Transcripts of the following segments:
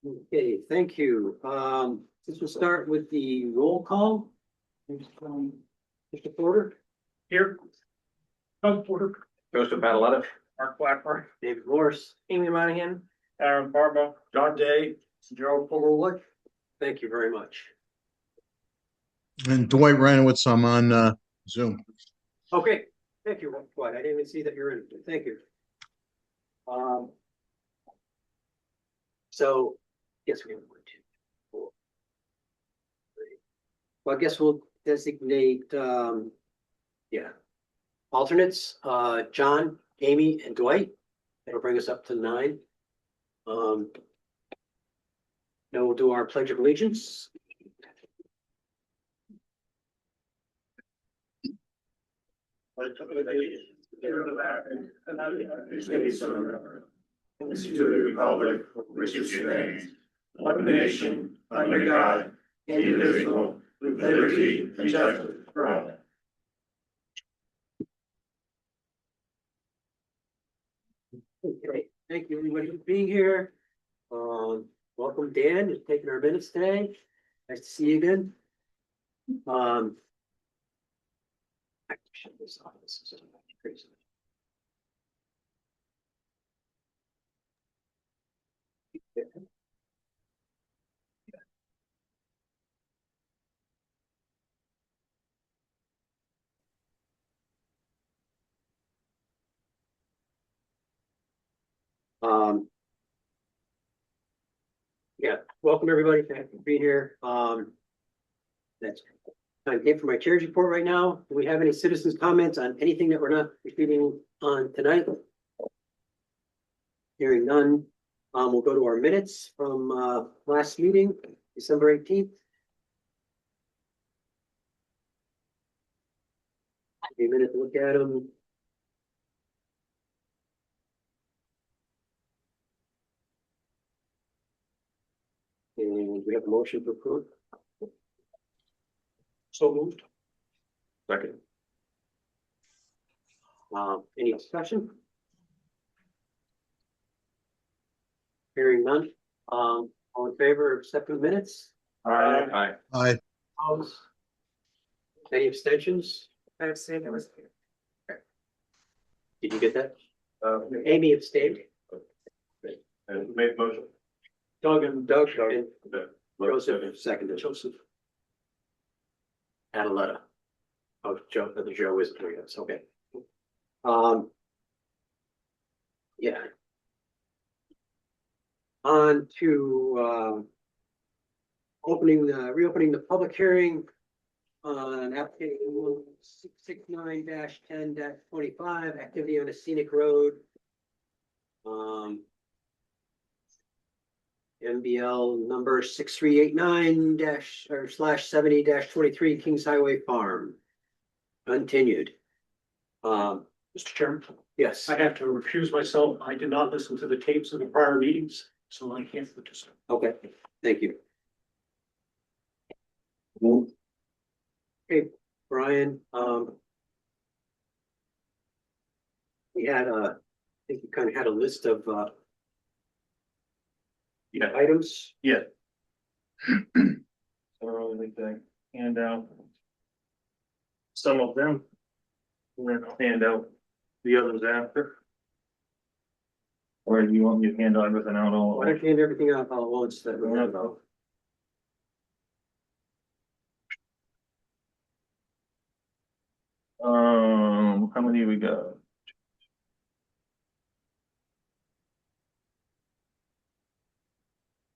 Okay, thank you. This will start with the roll call. Mr. Porter. Here. Doug Porter. Joseph Pataletta. Mark Blackburn. David Morse. Amy Monahan. Aaron Barba. John Day. Gerald Pogorelick. Thank you very much. And Dwight Ranowitz, I'm on Zoom. Okay, thank you, Dwight. I didn't even see that you're in. Thank you. So, yes, we have 1, 2, 4, 3. Well, I guess we'll designate, alternates, John, Amy, and Dwight. That'll bring us up to 9. Then we'll do our Pledge of Allegiance. To the republic which is stands, one nation, under God, indivisible, with liberty and justice for all. Okay, thank you everybody for being here. Welcome Dan, who's taking our minutes today. Nice to see you again. I can shut this off. This is crazy. Welcome everybody. Thank you for being here. That's time came for my chair's report right now. Do we have any citizens' comments on anything that we're not receiving on tonight? Hearing none, we'll go to our minutes from last meeting, December 18th. Give me a minute to look at them. And we have a motion to approve. So moved. Second. Any discussion? Hearing none. All in favor of accepting minutes? Aye. Aye. Opposed? Any abstentions? I abstained. It was. Did you get that? Amy abstained. And made motion. Doug and Okay. Joseph seconded. Joseph. Adeletta. Oh, Joe, the Joe is here, yes, okay. Yeah. On to reopening the public hearing on application 669-10-25, activity on a scenic road. MBL number 6389-/70-23 Kings Highway Farm. Continued. Mr. Chairman, Yes. I have to recuse myself. I did not listen to the tapes of the prior meetings, so I can't participate. Okay, thank you. Okay, Brian, we had I think you kind of had a list of Yeah. items. Yeah. So we can hand out some of them. We're gonna hand out the others after. Or do you want me to hand out everything out all? Why don't you hand everything out all at once that we have about? How many we got?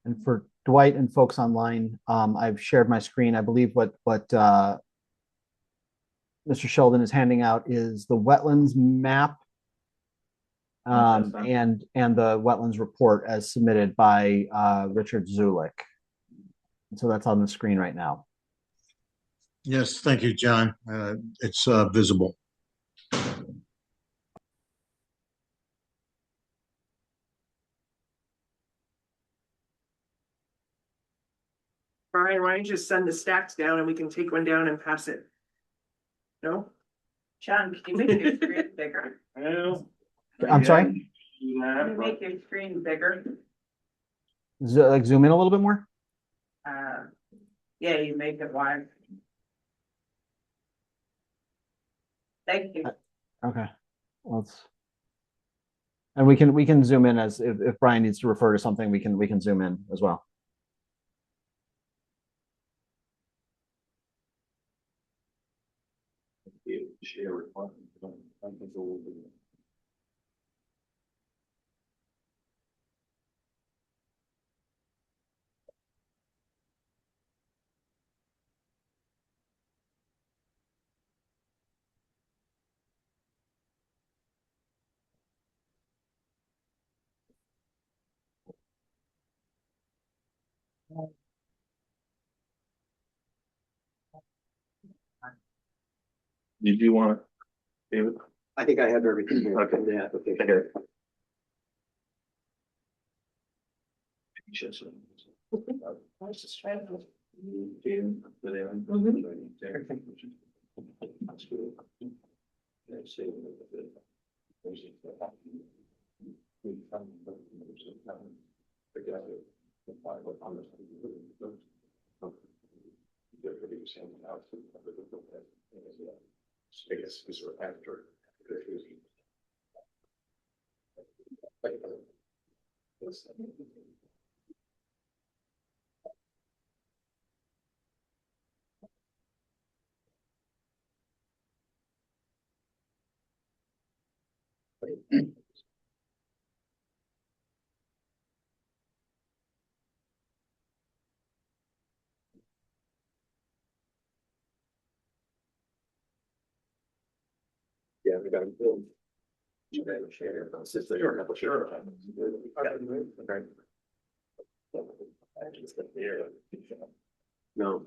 And for Dwight and folks online, I've shared my screen. I believe what Mr. Sheldon is handing out is the wetlands map and the wetlands report as submitted by Richard Zulik. So that's on the screen right now. Yes, thank you, John. It's visible. Brian, why don't you just send the stacks down and we can take one down and pass it? No? John, can you make your screen bigger? Well, I'm sorry? Can you make your screen bigger? Like zoom in a little bit more? Yeah, you make it wide. Thank you. Okay, let's. And we can zoom in as if Brian needs to refer to something, we can zoom in as well. Share it. Did you want, David? I think I have everything here. Okay. Yeah, okay. Okay. I was just trying to. I guess this were after. Yeah, we got to build. You got to share. Since they are, sure. No.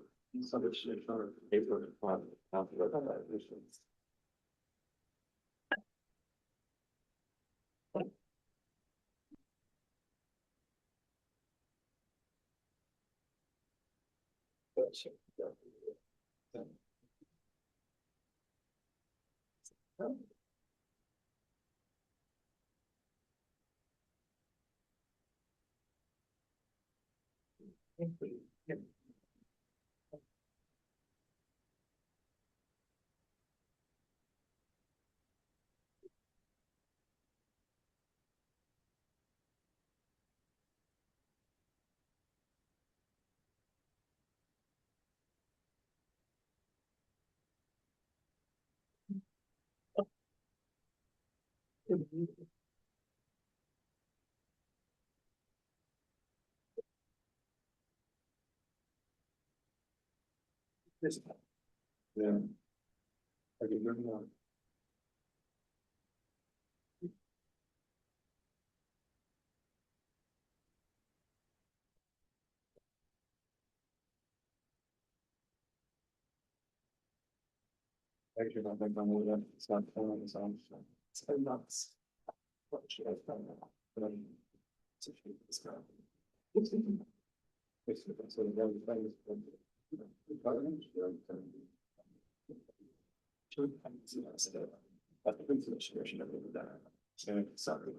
Yeah. I can remember now. Actually, I think I'm with them. It's not fun, it's on. It's nuts. What should I find out? But I'm. It's a few, it's not. It's sort of very famous. The government, I think it's an expression of that. So it's something.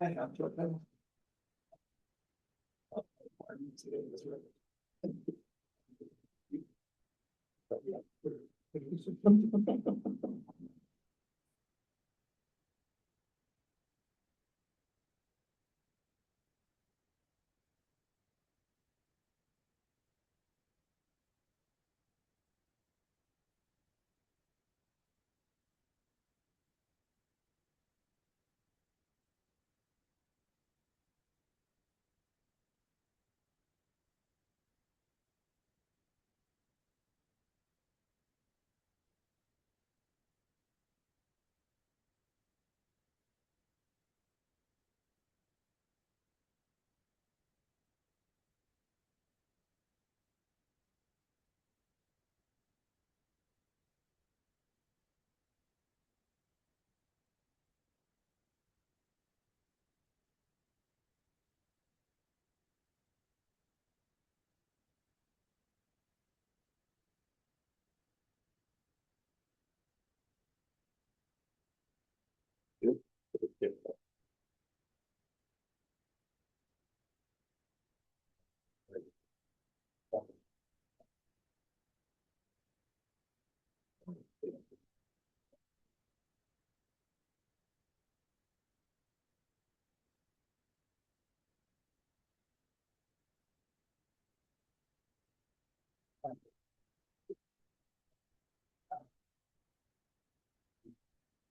I have to.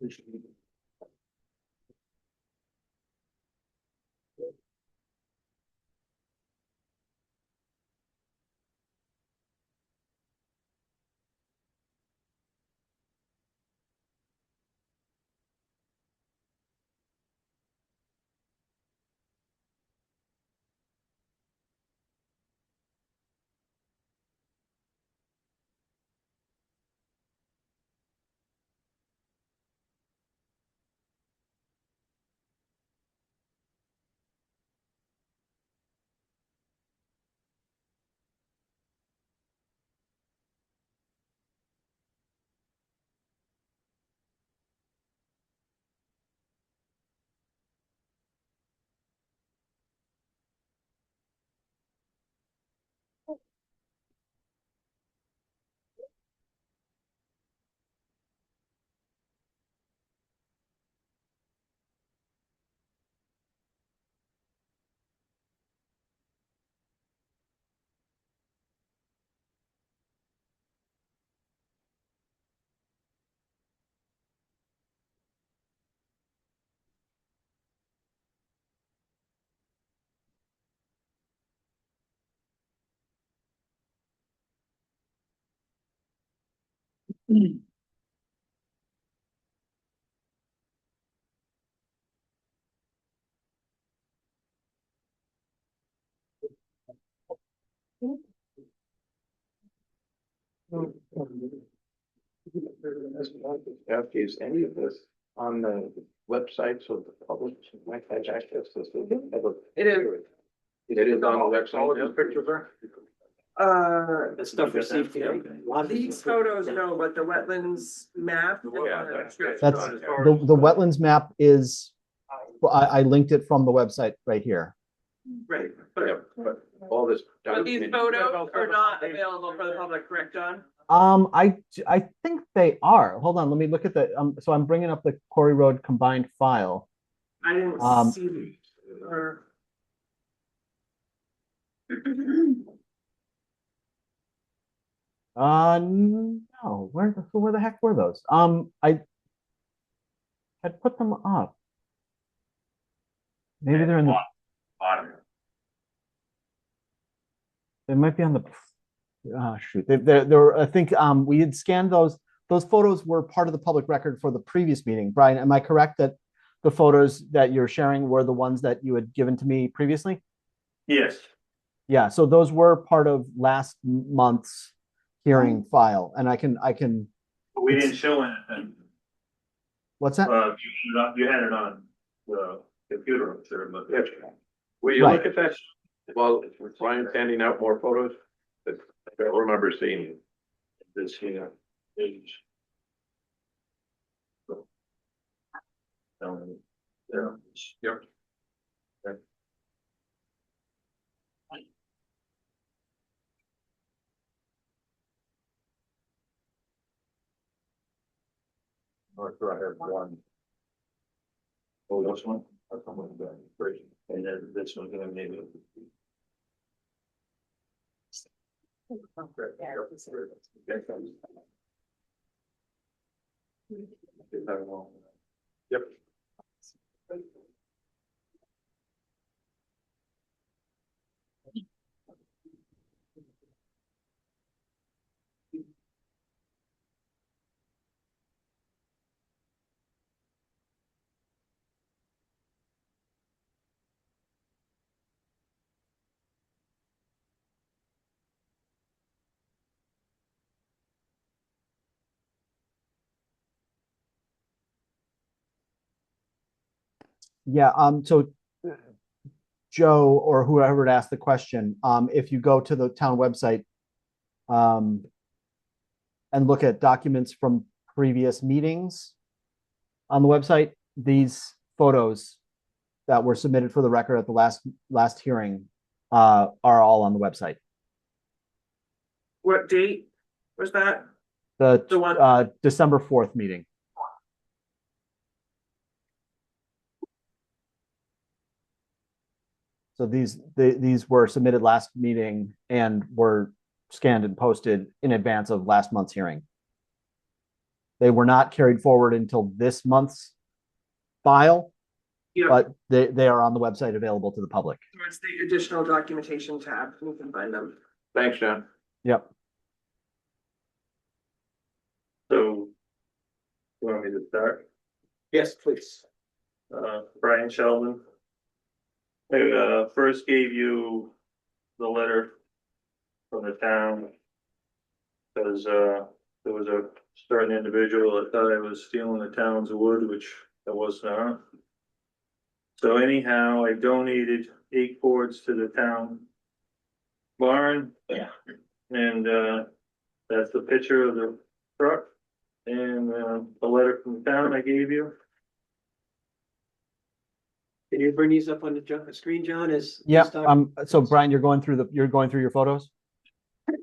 Is any of this on the website so the public might have access to this? It is. It is on the website. All of these pictures are? The stuff received today. A lot of These photos, no, but the wetlands map. Yeah, that's good. That's the wetlands map is, well, I linked it from the website right here. Right, Yeah, but all this. but these document- photos are not available for the public, correct, John? I think they are. Hold on, let me look at the, so I'm bringing up the Quarry Road combined file. I didn't see them, or. No, where the heck were those? I had put them up. Maybe they're in the, they might be on the, shoot, I think, we had scanned those photos were part of the public record for the previous meeting. Brian, am I correct that the photos that you're sharing were the ones that you had given to me previously? Yes. Yeah, so those were part of last month's hearing file, and I can, But we didn't show anything. what's that? You had it on the computer, I'm sure, but. Yes. Will you Right. look at that while Brian's handing out more photos? I don't remember seeing this here. Page. Yeah. Yep. Or do I have one? Oh, this one? Or someone got it. Great. And then this one, then maybe. Yep. Yeah, so Joe or whoever had asked the question, if you go to the town website, and look at documents from previous meetings on the website, these photos that were submitted for the record at the last hearing, are all on the website. What date was that? The The one- December 4th meeting. So these were submitted last meeting and were scanned and posted in advance of last month's hearing. They were not carried forward until this month's file, Yeah, but they are on the website available to the public. so it's the additional documentation tab, you can find them. Thanks, John. Yep. So, you want me to start? Yes, please. Brian Sheldon. I, first gave you the letter from the town. Cause, there was a certain individual that thought I was stealing the town's wood, which I was not. So anyhow, I donated 8 cords to the town barn. Yeah. And, that's the picture of the truck and, the letter from the town I gave you. Can you bring these up on the screen, John, as? Yep. So Brian, you're going through your photos?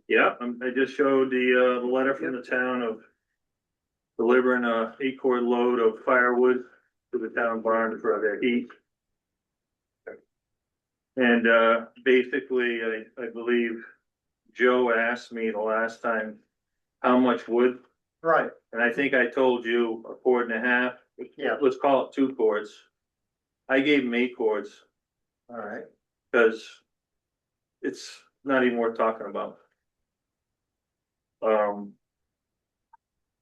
Yeah, I just showed the letter from the town of delivering a 8 cord load of firewood to the town barn for their heat. And, basically, I believe Joe asked me the last time how much wood. Right. And I think I told you 1.5 cords. Yeah. Let's call it 2 cords. I gave him 8 cords All right. because it's not even worth talking about.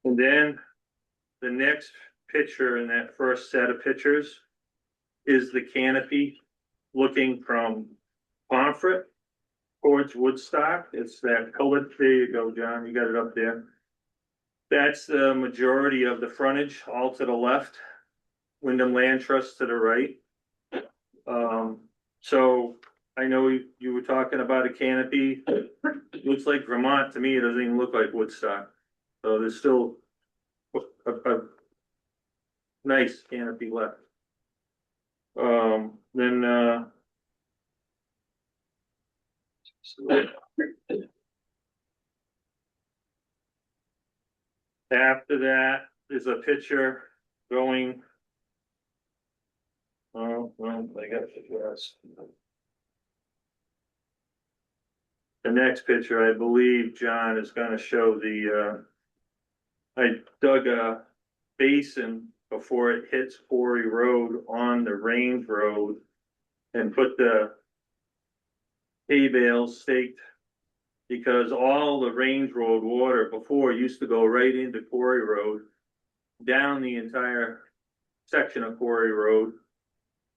And then the next picture in that first set of pictures is the canopy looking from Pomfret towards Woodstock. It's that colored, there you go, John, you got it up there. That's the majority of the frontage, all to the left. Wyndham Land Trust to the right. So I know you were talking about a canopy. It looks like Vermont to me. It doesn't even look like Woodstock. So there's still a nice canopy left. Then, after that is a picture going. Oh, well, I got the address. The next picture, I believe, John, is gonna show the, I dug a basin before it hits Quarry Road on the Range Road and put the hay bales staked because all the Range Road water before used to go right into Quarry Road, down the entire section of Quarry Road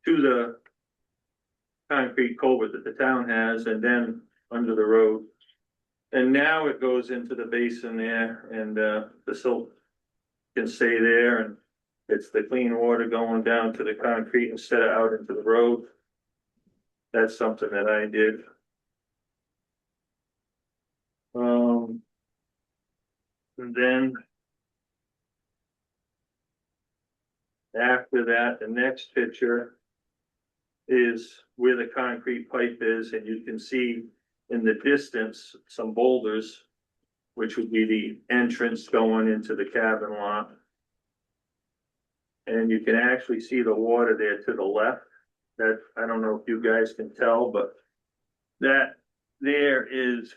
to the concrete culvert that the town has and then under the road. And now it goes into the basin there and, the silt can stay there and it's the clean water going down to the concrete instead of out into the road. That's something that I did. And then after that, the next picture is where the concrete pipe is, and you can see in the distance some boulders, which would be the entrance going into the cabin lot. And you can actually see the water there to the left. That, I don't know if you guys can tell, but that there is,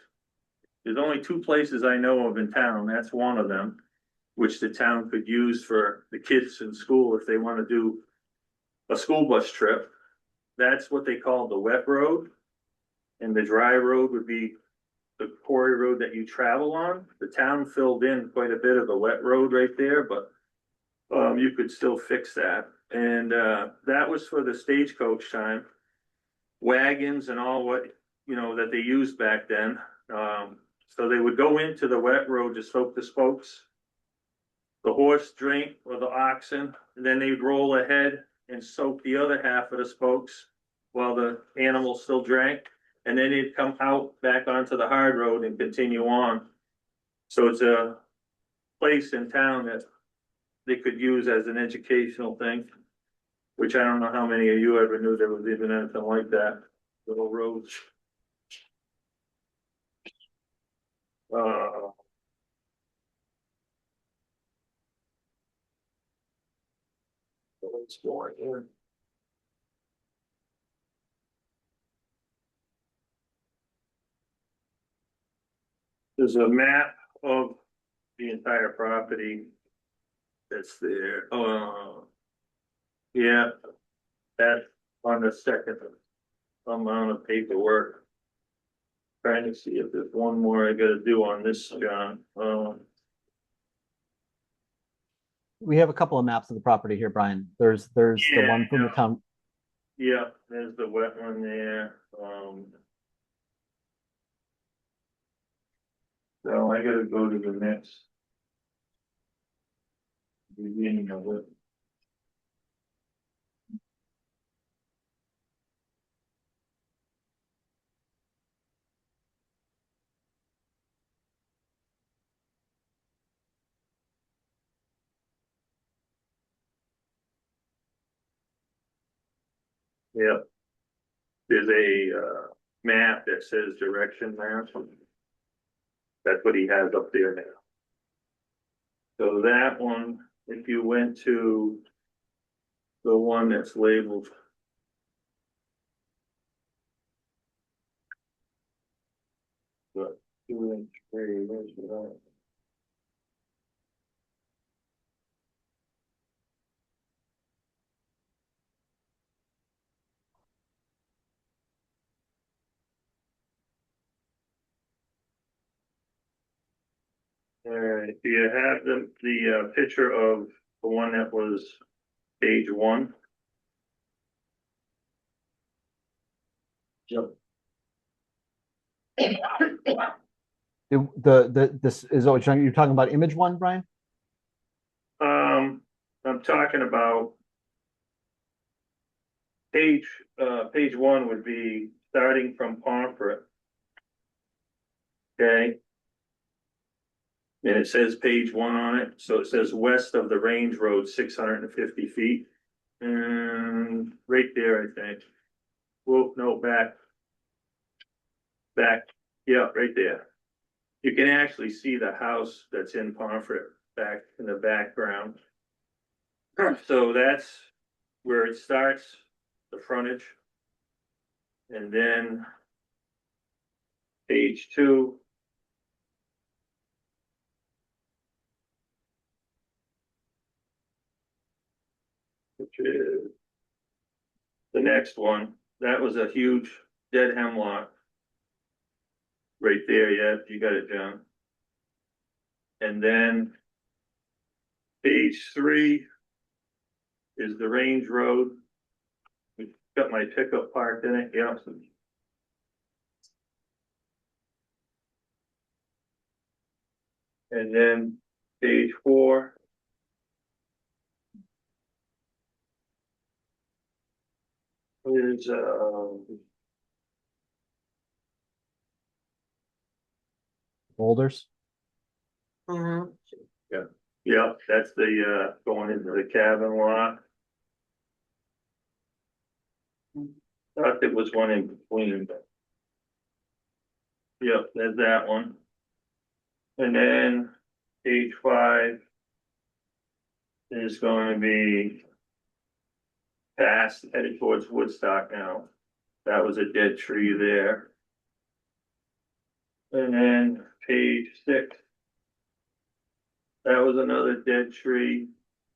there's only 2 places I know of in town. That's one of them, which the town could use for the kids in school if they want to do a school bus trip. That's what they call the wet road. And the dry road would be the quarry road that you travel on. The town filled in quite a bit of the wet road right there, but you could still fix that. And that was for the stagecoach time. Wagons and all what, that they used back then. So they would go into the wet road to soak the spokes. The horse drink or the oxen, and then they'd roll ahead and soak the other half of the spokes while the animal still drank. And then they'd come out back onto the hard road and continue on. So it's a place in town that they could use as an educational thing, which I don't know how many of you ever knew there was even anything like that, little roads. What's going here? There's a map of the entire property that's there, yeah, that's on the second amount of paperwork. Trying to see if there's one more I gotta do on this, John, We have a couple of maps of the property here, Brian. There's the one from the town. yeah, there's the wetland there, so I gotta go to the next. Beginning of it. Yep. There's a map that says direction there. That's what he has up there now. So that one, if you went to the one that's labeled. What, 2-inch tree, where's that? All right, do you have the picture of the one that was page 1? Yep. This is what you're talking about, image one, Brian? I'm talking about page 1 would be starting from Pomfret. Okay. And it says page 1 on it, so it says west of the range road, 650 feet. And right there, I think. Well, no, back, yeah, right there. You can actually see the house that's in Pomfret back in the background. So that's where it starts, the frontage. And then page 2. Which is the next one. That was a huge dead hemlock. Right there, yeah, you got it, John. And then page 3 is the range road. We've got my pickup parked in it, yeah. And then page 4 is Boulders. yeah, that's the going into the cabin lot. Thought there was one in between, but yep, there's that one. And then page 5 is going to be past, headed towards Woodstock now. That was a dead tree there. And then page 6. That was another dead tree.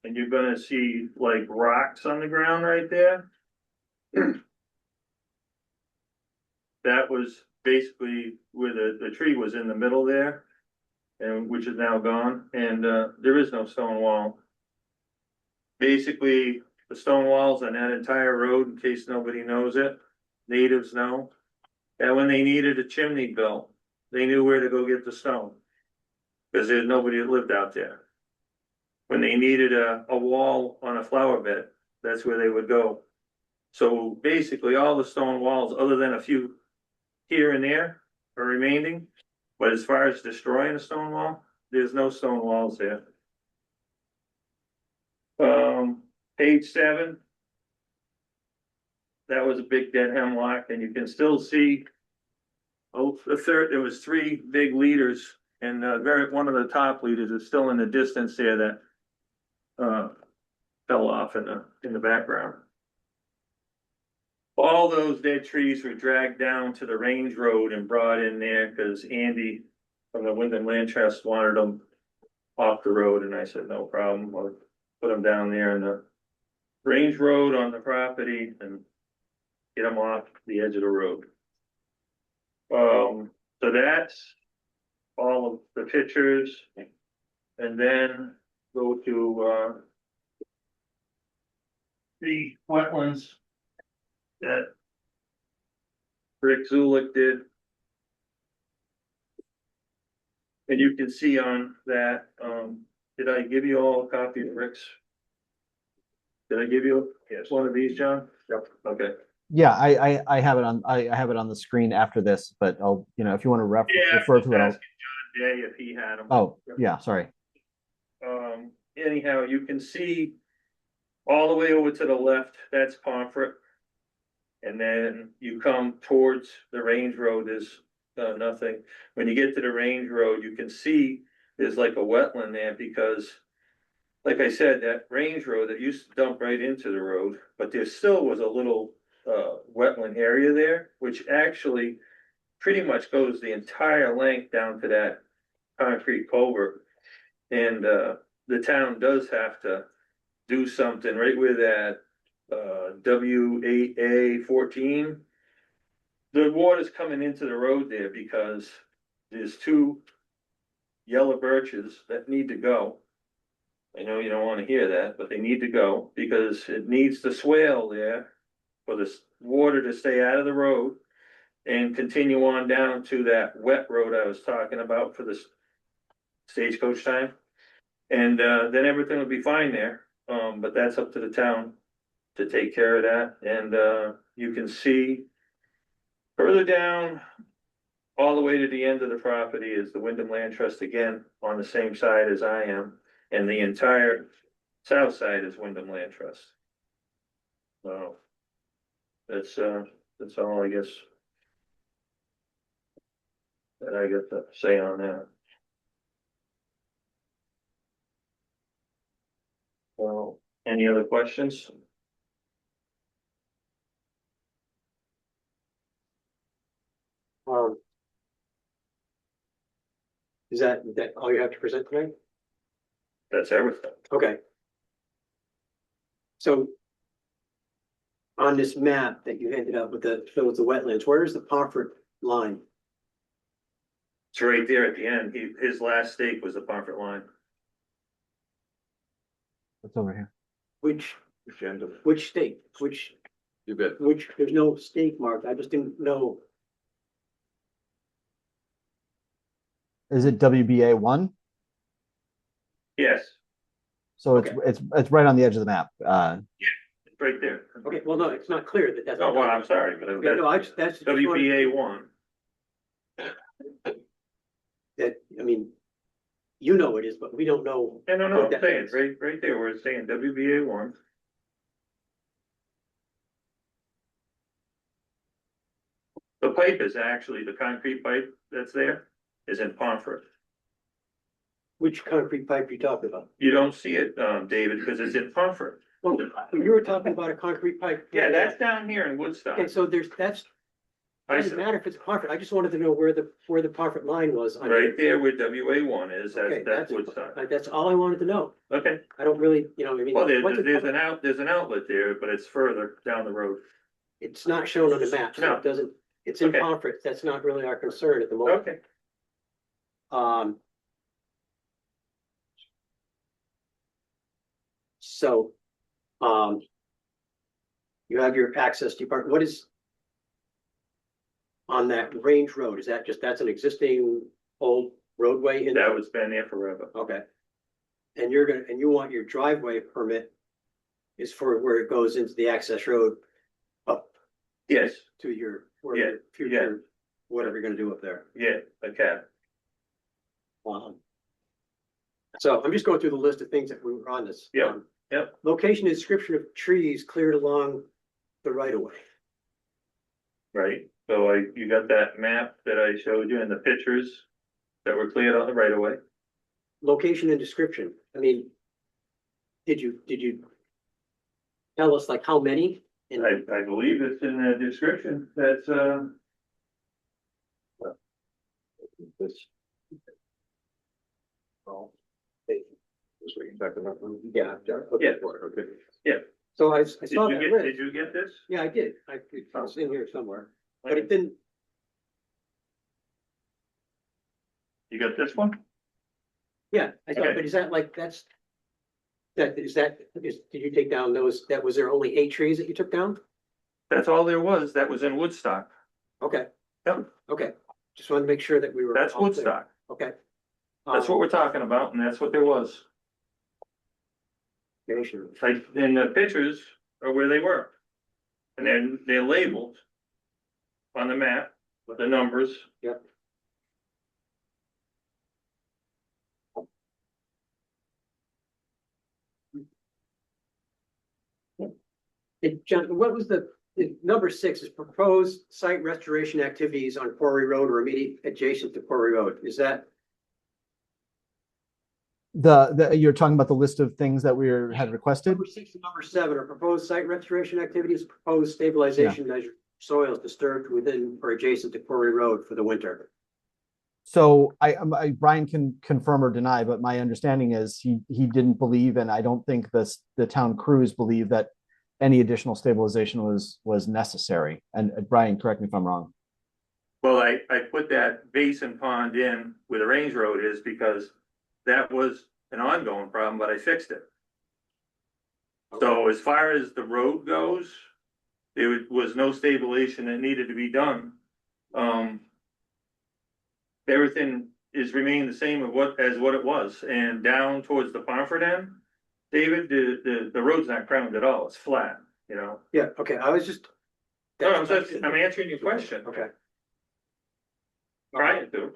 And you're gonna see like rocks on the ground right there. That was basically where the tree was in the middle there. And which is now gone. And there is no stone wall. Basically, the stone walls on that entire road, in case nobody knows it, natives know. And when they needed a chimney built, they knew where to go get the stone. Because there's nobody that lived out there. When they needed a wall on a flower bed, that's where they would go. So basically all the stone walls, other than a few here and there, are remaining. But as far as destroying a stone wall, there's no stone walls there. Page 7. That was a big dead hemlock, and you can still see. Oh, there was 3 big leaders, and one of the top leaders is still in the distance there that fell off in the background. All those dead trees were dragged down to the range road and brought in there because Andy from the Wyndham Land Trust wanted them off the road, and I said, no problem, I'll put them down there in the range road on the property and get them off the edge of the road. So that's all of the pictures. And then go to, the wetlands that Rick Zulik did. And you can see on that, did I give you all a copy of Rick's? Did I give you one of these, John? Yep. Okay. Yeah, I have it on, I have it on the screen after this, but I'll, if you want to Yeah, refer to it. I'll- asking John Day if he had them. Oh, yeah, sorry. Anyhow, you can see all the way over to the left, that's Pomfret. And then you come towards the range road, there's nothing. When you get to the range road, you can see there's like a wetland there because, like I said, that range road that used to dump right into the road, but there still was a little wetland area there, which actually pretty much goes the entire length down to that concrete culvert. And the town does have to do something right where that W8A14. The water's coming into the road there because there's two yellow birches that need to go. I know you don't want to hear that, but they need to go because it needs to swale there for this water to stay out of the road and continue on down to that wet road I was talking about for this stagecoach time. And then everything will be fine there. But that's up to the town to take care of that. And you can see further down, all the way to the end of the property is the Wyndham Land Trust again, on the same side as I am. And the entire south side is Wyndham Land Trust. So that's all I guess that I got to say on that. Well, any other questions? Is that all you have to present tonight? That's everything. Okay. So on this map that you handed out with the wetlands, where is the Pomfret line? It's right there at the end. His last stake was the Pomfret line. It's over here. Which Agenda. state? Which, You bet. there's no stake marked. I just didn't know. Is it WBA 1? Yes, So Okay. it's right on the edge of the map. it's right there. Okay, well, no, it's not clear that that's. Oh, well, I'm sorry, but Okay, no, that's. just wanted- WBA 1. That, I mean, you know it is, but we don't know. No, what I'm that saying, is. right there where it's saying WBA 1. The pipe is actually, the concrete pipe that's there is in Pomfret. Which concrete pipe you talking about? You don't see it, David, because it's in Pomfret. Well, you were talking about a concrete pipe. Yeah, that's down here in Woodstock. Okay, so that's, I doesn't said, matter if it's Pomfret. I just wanted to know where the Pomfret line was. on right there where WA 1 is, Okay, that's Woodstock. That's all I wanted to know. Okay, I don't really, I mean. well, what's it- there's an outlet there, but it's further down the road. It's not shown on the map, so No. it doesn't, it's in Okay. Pomfret. That's not really our concern at the moment. Okay. So, you have your access department. What is on that range road? Is that that's an existing old roadway in? That was been there forever. Okay. And you want your driveway permit is for where it goes into the access road up Yes, to your, Yeah, future, whatever you're gonna do up there. yeah, okay. So I'm just going through the list of things that we were on this. Yeah, yep. Location and description of trees cleared along the right of way. Right, so you got that map that I showed you and the pictures that were cleared on the right of way? Location and description, I mean, did you tell us like how many? And I believe it's in the description, that's, this. second that one? Yeah. Yeah. Okay. So I Did saw you that get, list. did you get this? Yeah, I did. It's in here somewhere, but it didn't. You got this one? Yeah, I thought, Okay. but is that like, did you take down those, was there only 8 trees that you took down? That's all there was. That was in Woodstock. Okay. Yep. Okay, just wanted to make sure that we were. That's all clear. Woodstock. Okay. That's what we're talking about, and that's what there was. Okay, sure. Like, and the pictures are where they were. And then they're labeled on the map with the numbers. Yep. John, what was number 6 is proposed site restoration activities on Quarry Road or immediate adjacent to Quarry Road. Is that? You're talking about the list of things that had requested? Number 6 and number 7 are proposed site restoration activities, proposed stabilization measure soils disturbed within or adjacent to Quarry Road for the winter. So Brian can confirm or deny, but my understanding is he didn't believe, and I don't think the town crews believe that any additional stabilization was necessary. And Brian, correct me if I'm wrong. Well, I put that basin pond in where the range road is because that was an ongoing problem, but I fixed it. So as far as the road goes, there was no stabilization that needed to be done. Everything is remaining the same as what it was, and down towards the Pomfret end, David, the road's not crowned at all, it's flat, you know? Yeah, okay, I was just. No, I'm answering your question. Okay. Trying to.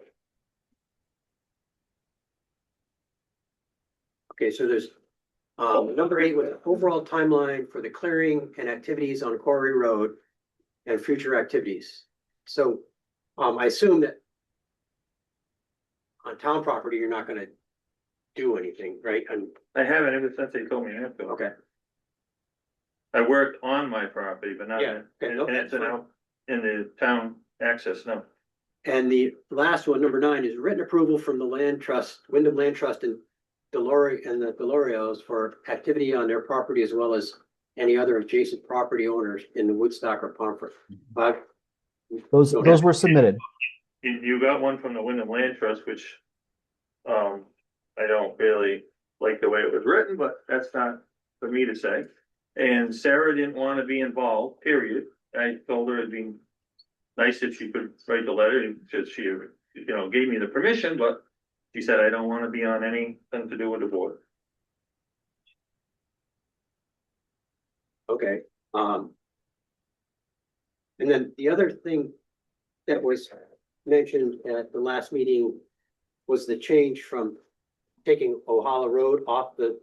Okay, so there's, number 8 with overall timeline for the clearing and activities on Quarry Road and future activities. So, I assume that on town property, you're not gonna do anything, right? And, I haven't ever since they told me I have to. okay, I worked on my property, but not Yeah, okay, no, and it's that's fine. out in the town access, no. and the last one, number 9, is written approval from the Land Trust, Wyndham Land Trust and the Delorios for activity on their property as well as any other adjacent property owners in the Woodstock or Pomfret. Those were submitted. You got one from the Wyndham Land Trust, which, I don't really like the way it was written, but that's not for me to say. And Sarah didn't want to be involved, period. I told her it'd be nice if she could write the letter, and she, gave me the permission, but she said, I don't want to be on anything to do with the board. Okay, and then the other thing that was mentioned at the last meeting was the change from taking Ohala Road off the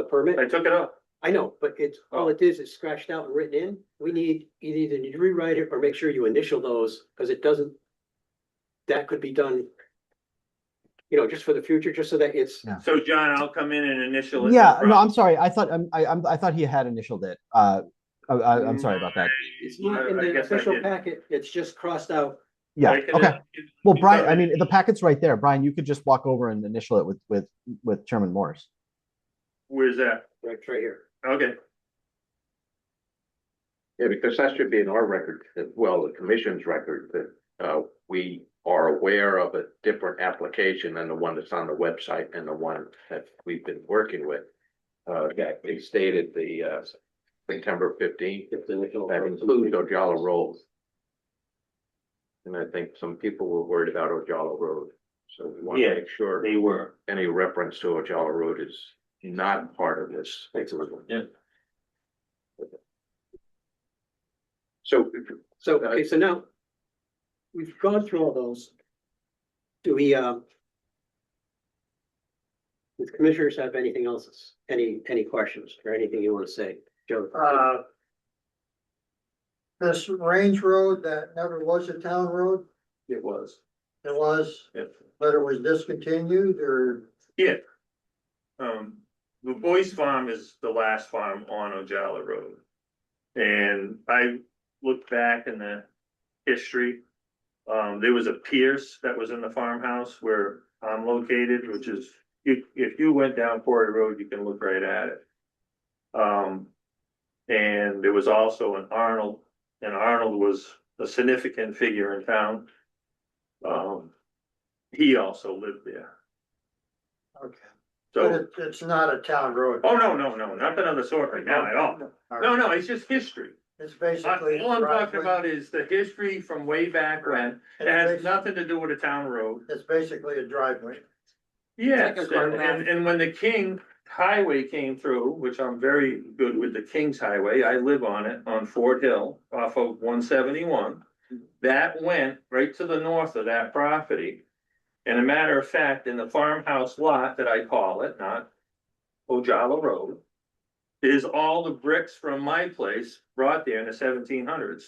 permit. I took it up. I know, but all it is scratched out and written in. We need, you either need to rewrite it or make sure you initial those, because it doesn't. That could be done. Just for the future, just so that it's. Yeah. So John, I'll come in and initial it. Yeah, no, I'm sorry. I thought he had initialed it. I'm sorry about that. It's not in I the guess I official did. packet. It's just crossed out. Yeah, I can- okay. Well, Brian, I mean, the packet's right there. Brian, you could just walk over and initial it with Chairman Morris. Where's that? Right here. Okay. Yeah, because that should be in our record as well, the commission's record, that we are aware of a different application than the one that's on the website and the one that we've been working with. That they stated the September 15th, that includes Ojala Road. And I think some people were worried about Ojala Road, so we want Yeah, to make sure They were. any reference to Ojala Road is not part of this. Excellent. Yeah. So Okay, so now we've gone through all those. Do we, the commissioners have anything else, any questions or anything you want to say, Joe? This range road that never was a town road, It was. it was, Yep. but it was discontinued or, Yeah. The Boyce Farm is the last farm on Ojala Road. And I looked back in the history. There was a Pierce that was in the farmhouse where I'm located, which is if you went down Quarry Road, you can look right at it. And there was also an Arnold, and Arnold was a significant figure in town. He also lived there. Okay. So, But it's not a town road. oh, no, nothing of the sort right now at all. No, it's just history. It's basically. All I'm talking driveway. about is the history from way back when. It has nothing to do with a town road. It's basically a driveway. Yes, It's like a and, and when the King Highway came through, which I'm very good with the King's Highway, I live on it, on Fort Hill, off of 171. That went right to the north of that property. And a matter of fact, in the farmhouse lot that I call it, not Ojala Road, is all the bricks from my place brought there in the 1700s.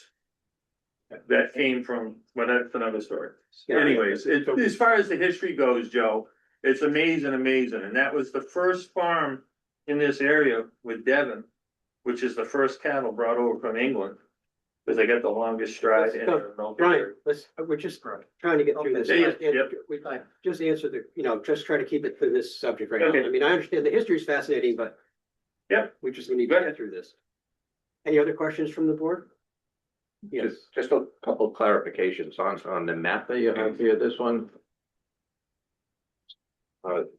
That came from, well, that's another story. Anyways, as far as the history goes, Joe, it's amazing, and that was the first farm in this area with Devon, which is the first cattle brought over from England. Because they got the longest stride in their milk. Brian, we're just trying to get through this. Yeah, And yep. we just answer just try to keep it to this subject right now. Okay. I mean, I understand the history is fascinating, but Yep. we just need to get through this. Any other questions from the board? Yes. Just a couple of clarifications on the map that you have here, this one.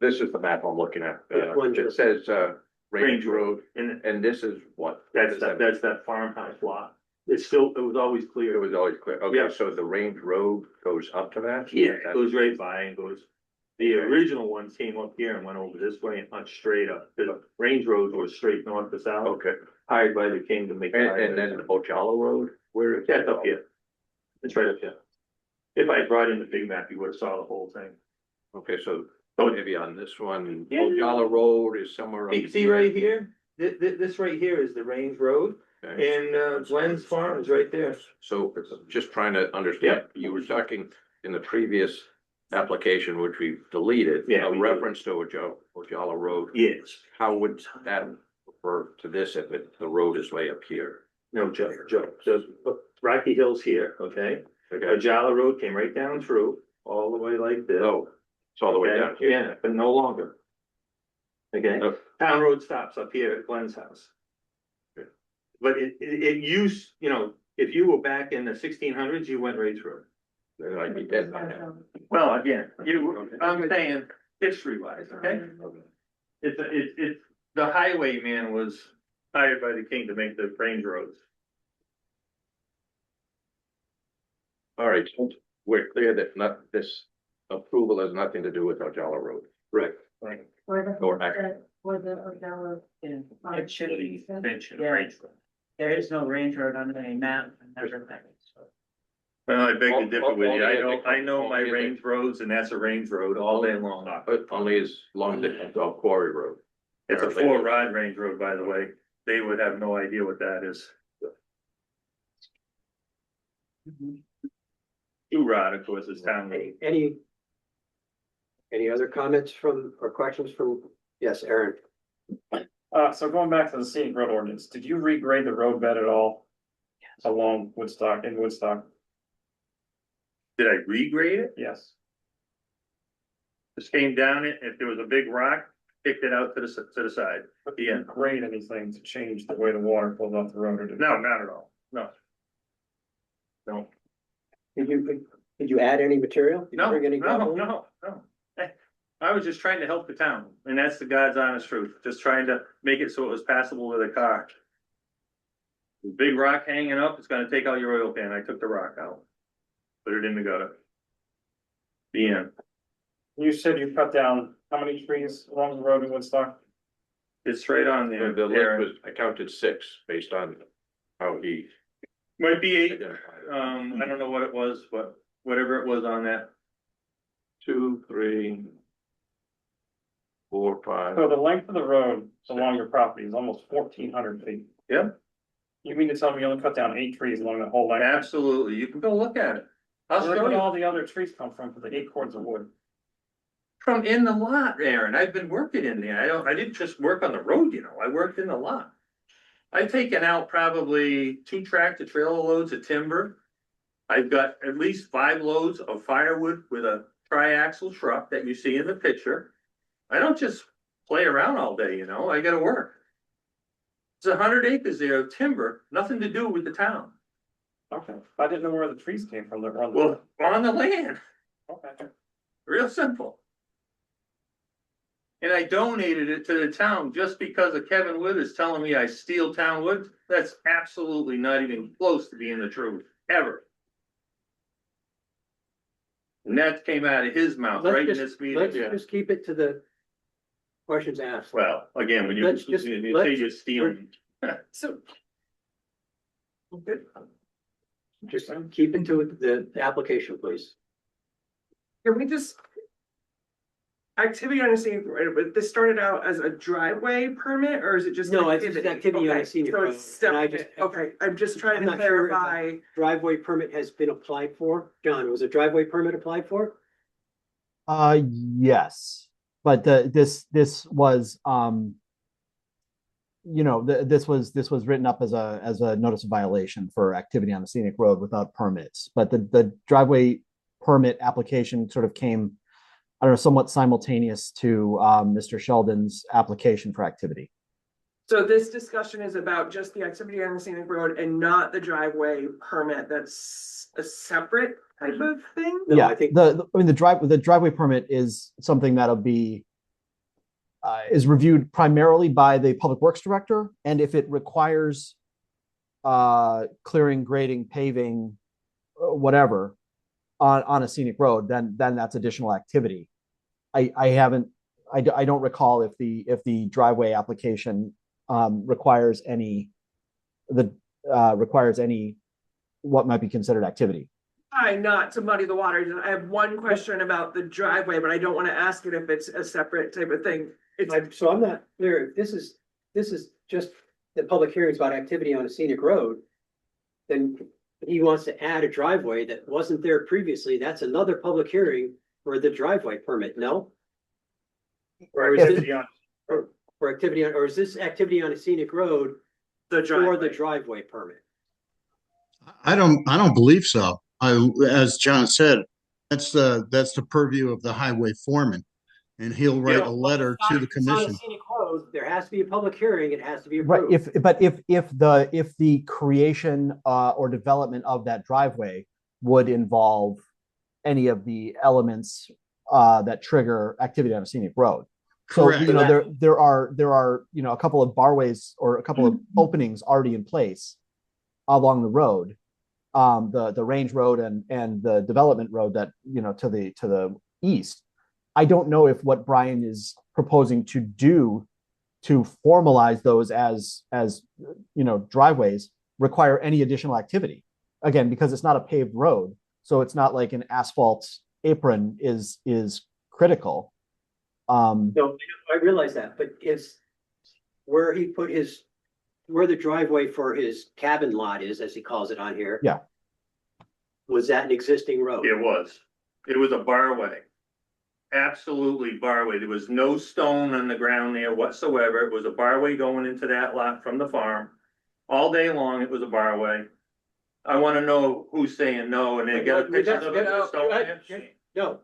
This is the map I'm looking at. Which one, Joe? It says, Range Range Road, And and this is what? that's that farmhouse lot. It was always It clear. was always clear. Yeah. Okay, so the Range Road goes up to that? Yeah, it goes right by and goes, the original one came up here and went over this way and went straight up. The range roads were straight north to south, Okay, hired by the king to make. and then Ojala Road, where is? That's up here. It's right up here. If I brought in the big map, you would have saw the whole thing. Okay, so Oh. maybe on this one, Yeah. Ojala Road is somewhere. up See right here? This right here is the range road Okay. and Glenn's farm is right there. So just trying to understand, you were talking in the previous application, which we deleted. Yeah, A we did. reference to Ojala Road. Yes. How would that refer to this if the road is way up here? No, Joe, so Rocky Hill's here, okay? Okay, Ojala Road came right down through, all the way like this. oh, it's all the way down here. Yeah, but no longer. Okay, Oh. town road stops up here at Glenn's house. Okay. But it used, if you were back in the 1600s, you went right through. Then I'd be dead by now. Well, again, I'm saying history wise, okay? It's, the highwayman was hired by the king to make the range roads. All right, we're clear that this approval has nothing to do with Ojala Road. Right. Or act- It should be. Mention Yeah. range road. There is no range road on the map. Never been, so. Well, I beg to differ with you. Only- I know my only- range roads and that's a range road all day long. But only as long as it's off Quarry Road. It's a 4-rod range road, by the way. They would have no idea what that is. 2-rod, of course, is town road. Any other comments or questions from, yes, Aaron? So going back to the scenic road ordinance, did you regrade the road bed at all? Along Woodstock, in Woodstock? Did I regrade it? Yes. Just came down it, if there was a big rock, kicked it out to the side. But Yeah. did you grade anything to change the way the water flows off the road or did? No, not at all. No. No, Did you add any material? Did you no, bring any no, gravel? no. I was just trying to help the town, and that's the God's honest truth, just trying to make it so it was passable with a car. Big rock hanging up, it's gonna take out your oil pan, I took the rock out. Put it in the gutter. The end. You said you cut down how many trees along the road in Woodstock? It's right on there. The There. list was, I counted 6 based on how he Might be 8, identified. I don't know what it was, but whatever it was on that. 2, 3, 4, 5. So the length of the road along your property is almost 1,400 feet. Yep. You mean to tell me you only cut down 8 trees along the whole length? Absolutely, you can go look at it. I'll Where show did you. all the other trees come from for the 8 cords of wood? From in the lot, Aaron, I've been working in there, I didn't just work on the road, I worked in the lot. I've taken out probably 2 tractor trailer loads of timber. I've got at least 5 loads of firewood with a triaxle truck that you see in the picture. I don't just play around all day, you know, I gotta work. It's 100 acres there of timber, nothing to do with the town. Okay, I didn't know where the trees came from. They're on the. Well, on the land, Okay. real simple. And I donated it to the town just because of Kevin Withers telling me I steal town wood. That's absolutely not even close to being the truth, ever. And that came out of his mouth right in this Let's meeting. just keep it to the questions asked. Well, again, when you Let's just- say let's- you're stealing, So. Good. Just keep it to the application, please. Can we just? Activity on a scenic road, but this started out as a driveway permit, or is it just? No, it's just activity on a Okay, scenic so road, it's and I separate. just- Okay, I'm just trying I'm to not sure if clarify. Driveway permit has been applied for. John, was a driveway permit applied for? Yes, but this was, this was written up as a notice of violation for activity on the scenic road without permits. But the driveway permit application sort of came, I don't know, somewhat simultaneous to Mr. Sheldon's application for activity. So this discussion is about just the activity on the scenic road and not the driveway permit. That's a separate type of thing? No, Yeah, I think the driveway permit is something that'll be is reviewed primarily by the public works director, and if it requires clearing, grading, paving, whatever on a scenic road, then that's additional activity. I don't recall if the driveway application requires any what might be considered activity. Not to muddy the waters. I have one question about the driveway, but I don't want to ask it if it's a separate type of thing. so I'm not clear. If this is just the public hearings about activity on a scenic road, then he wants to add a driveway that wasn't there previously. That's another public hearing for the driveway permit, no? Or is this, for activity on, or is this activity on a scenic road The for the driveway. driveway permit? I don't believe so. As John said, that's the purview of the highway foreman. And he'll write a letter to the If it's on a commission. scenic road, there has to be a public hearing. It has to be Right, approved. if the creation or development of that driveway would involve any of the elements that trigger activity on a scenic road. So, Correct. there are a couple of barways or a couple of openings already in place along the road, the range road and the development road that, to the east. I don't know if what Brian is proposing to do to formalize those as driveways require any additional activity. Again, because it's not a paved road, so it's not like an asphalt apron is critical. No, I realize that, but is where he put where the driveway for his cabin lot is, as he calls it on here. Yeah. Was that an existing road? it was a barway. Absolutely barway. There was no stone on the ground there whatsoever. It was a barway going into that lot from the farm. All day long, it was a barway. I wanna know who's saying no, and they got pictures of it. with stone there? No.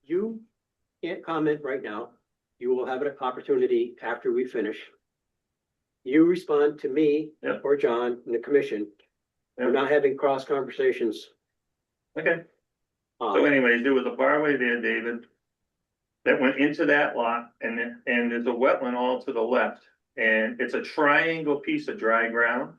You can't comment right now. You will have an opportunity after we finish. You respond to me Yep. or John and the commission. We're Yep. not having cross conversations. Okay. So anyways, there was a barway there, David, that went into that lot, and there's a wetland all to the left. And it's a triangle piece of dry ground.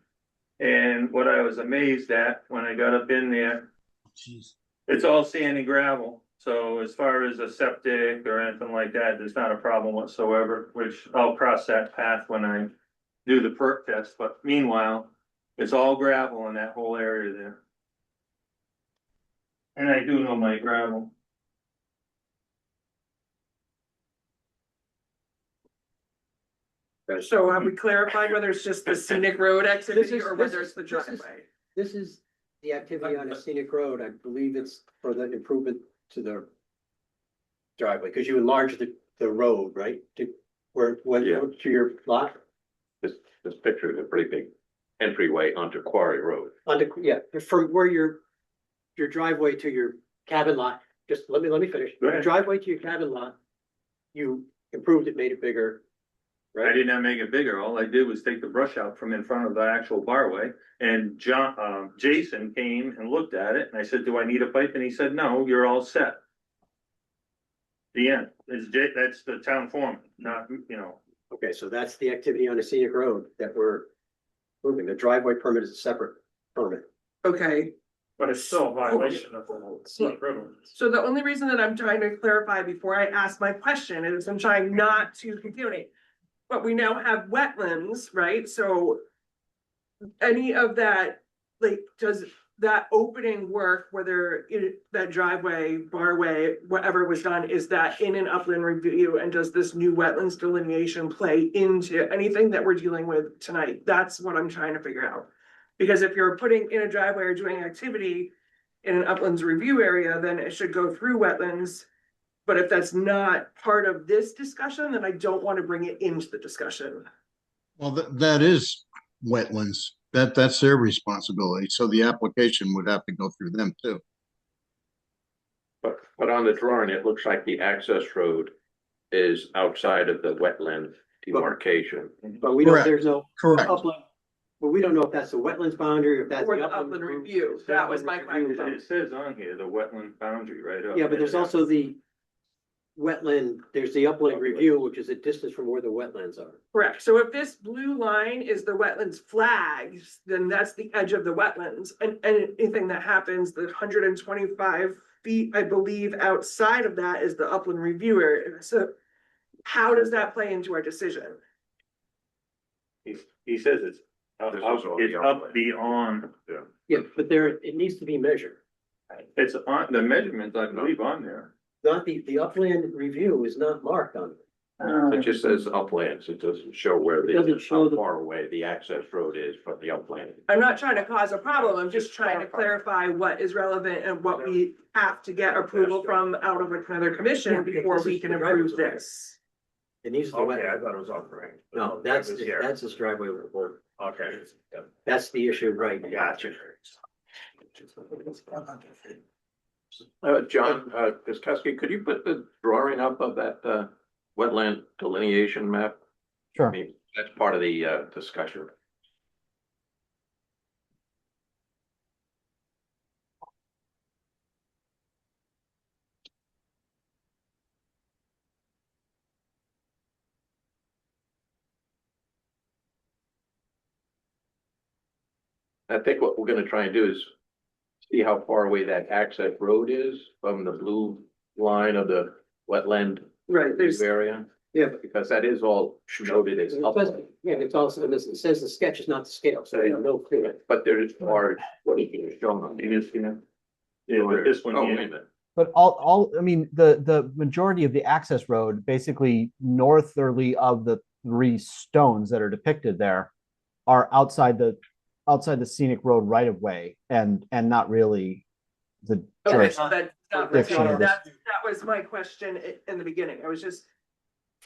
And what I was amazed at when I got up in there, Jeez. it's all sand and gravel. So as far as a septic or anything like that, there's not a problem whatsoever, which I'll cross that path when I do the perk test. But meanwhile, it's all gravel in that whole area there. And I do know my gravel. So have we clarified whether it's just the scenic road activity or whether it's the driveway? This is the activity on a scenic road. I believe it's for the improvement to the driveway, because you enlarge the road, right? To Yeah. to your lot. This picture is a pretty big entryway onto Quarry Road. From where your driveway to your cabin lot, just let me finish. Go Your ahead. driveway to your cabin lot, you improved it, made it bigger. I Right? did not make it bigger. All I did was take the brush out from in front of the actual barway. And Jason came and looked at it and I said, do I need a pipe? And he said, no, you're all set. The end. That's the town foreman, not, Okay, so that's the activity on a scenic road that we're moving. The driveway permit is a separate permit. Okay, But it's still a violation of the scenic road ordinance. so the only reason that I'm trying to clarify before I ask my question is I'm trying not to contaminate. But we now have wetlands, right? So any of that, like, does that opening work, whether that driveway, barway, whatever was done, is that in an upland review? And does this new wetlands delineation play into anything that we're dealing with tonight? That's what I'm trying to figure out. Because if you're putting in a driveway or doing activity in an uplands review area, then it should go through wetlands. But if that's not part of this discussion, then I don't want to bring it into the discussion. Well, that is wetlands. That's their responsibility. So the application would have to go through them too. But on the drawing, it looks like the access road is outside of the wetland demarcation. But we don't, Correct. there's no Correct. upland. Well, we don't know if that's the wetlands boundary or if that's Or the the upland road. review, that was my question. it says on here, the wetland boundary right up. Yeah, but there's also the wetland, there's the upland review, which is a distance from where the wetlands are. Correct, so if this blue line is the wetlands flags, then that's the edge of the wetlands, and anything that happens, the 125 feet, I believe, outside of that is the upland review area, so how does that play into our decision? He says it's up, This is all it's the up upland. beyond, Yeah, but there, it needs to be measured. it's on, the measurements, I believe, on there. Not the upland review is not marked on it. It just says uplands. It doesn't show where It doesn't show how the- far away the access road is from the upland. I'm not trying to cause a problem, I'm just trying to clarify what is relevant and what we have to get approval from out of another commission before we can approve this. It needs the Okay, I wetland. thought it was all right. No, that's his driveway report. Okay. That's the issue, right? Gotcha. John, Kuski, could you put the drawing up of that, wetland delineation map? I Sure. mean, that's part of the, discussion. I think what we're gonna try and do is see how far away that access road is from the blue line of the wetland Right, there's, area, Yeah, because that is all noted as upland. yeah, it's also, it says the sketch is not to scale, so you know, clear. But there is large, what is shown on these, you know? Yeah, but this one Oh, here. wait a minute. But I mean, the majority of the access road, basically northerly of the 3 stones that are depicted there, are outside the scenic road right of way and not really the. okay, juris- so that's not, Jurisdiction of this. that was my question in the beginning, I was just,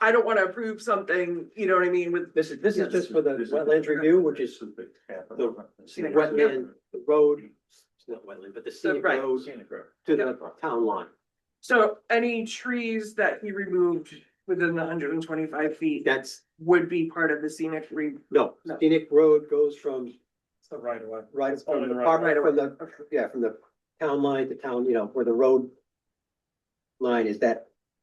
I don't wanna approve something, you know what I mean, with. This is just for the wetlands review, which is the wetland, the road, it's not wetland, but the scenic Right. road to the town line. So any trees that he removed within the 125 feet That's, would be part of the scenic no, No. scenic road goes from It's the right of way. right It's from only the the park, right from the, yeah, from the town line to town, you know, where the road line is,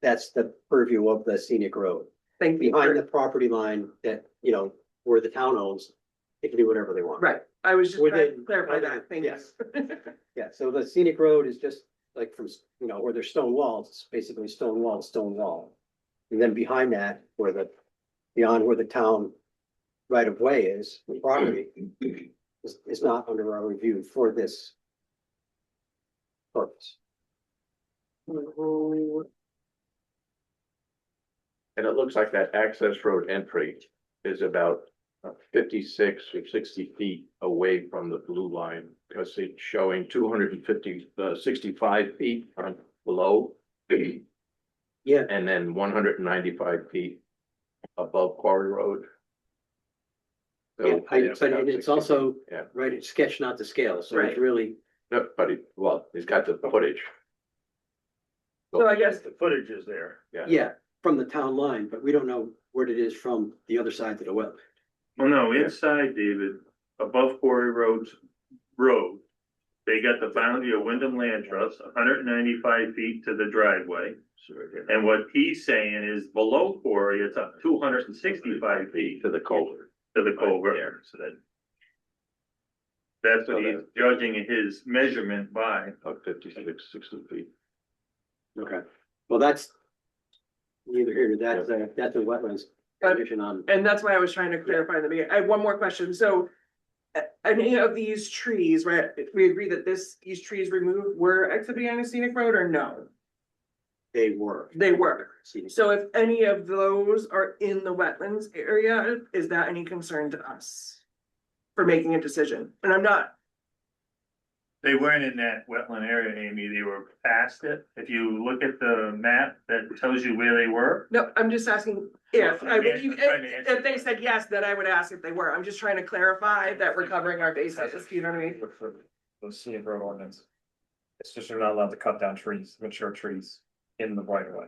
that's the purview of the scenic road. Thank you. Behind the property line that, you know, where the town owns, they can do whatever they want. Right, I was just trying to Within- clarify that, thank you. yes. Yeah, so the scenic road is just like from, you know, where there's stone walls, it's basically stone wall, stone wall. And then behind that, beyond where the town right of way is, the property is not under our review for this purpose. And it looks like that access road entry is about 56 or 60 feet away from the blue line, because it's showing 65 feet on below. Yeah. And then 195 feet above Quarry Road. So, Yeah, but it's also, Yeah, right, it's sketch, not to scale, so Right. it's really, no, but he's got the footage. So I guess, The footage is there. yeah, from the town line, but we don't know what it is from the other side of the wetland. Well, no, inside, David, above Quarry Road, they got the boundary of Wyndham Land Trust, 195 feet to the driveway. And what he's saying is below Quarry, it's up 265 feet To the culvert. to the culvert. So that's what he's judging his measurement by. Of 56, 60 feet. Okay, well, that's neither here nor there. That's a wetlands condition on. And that's why I was trying to clarify in the beginning. I have one more question. So any of these trees, right, we agree that these trees removed were exhibiting on a scenic road or no? They were. They were. Scenic. So if any of those are in the wetlands area, is that any concern to us? For making a decision? And I'm not, They weren't in that wetland area, Amy, they were past it. If you look at the map, that tells you where they were. no, I'm just asking if, Well, I'm trying to answer if they said yes, then I would ask if they were. I'm just trying to clarify that we're covering our bases, you know what I mean? For the scenic road ordinance. It's just you're not allowed to cut down trees, mature trees in the right of way.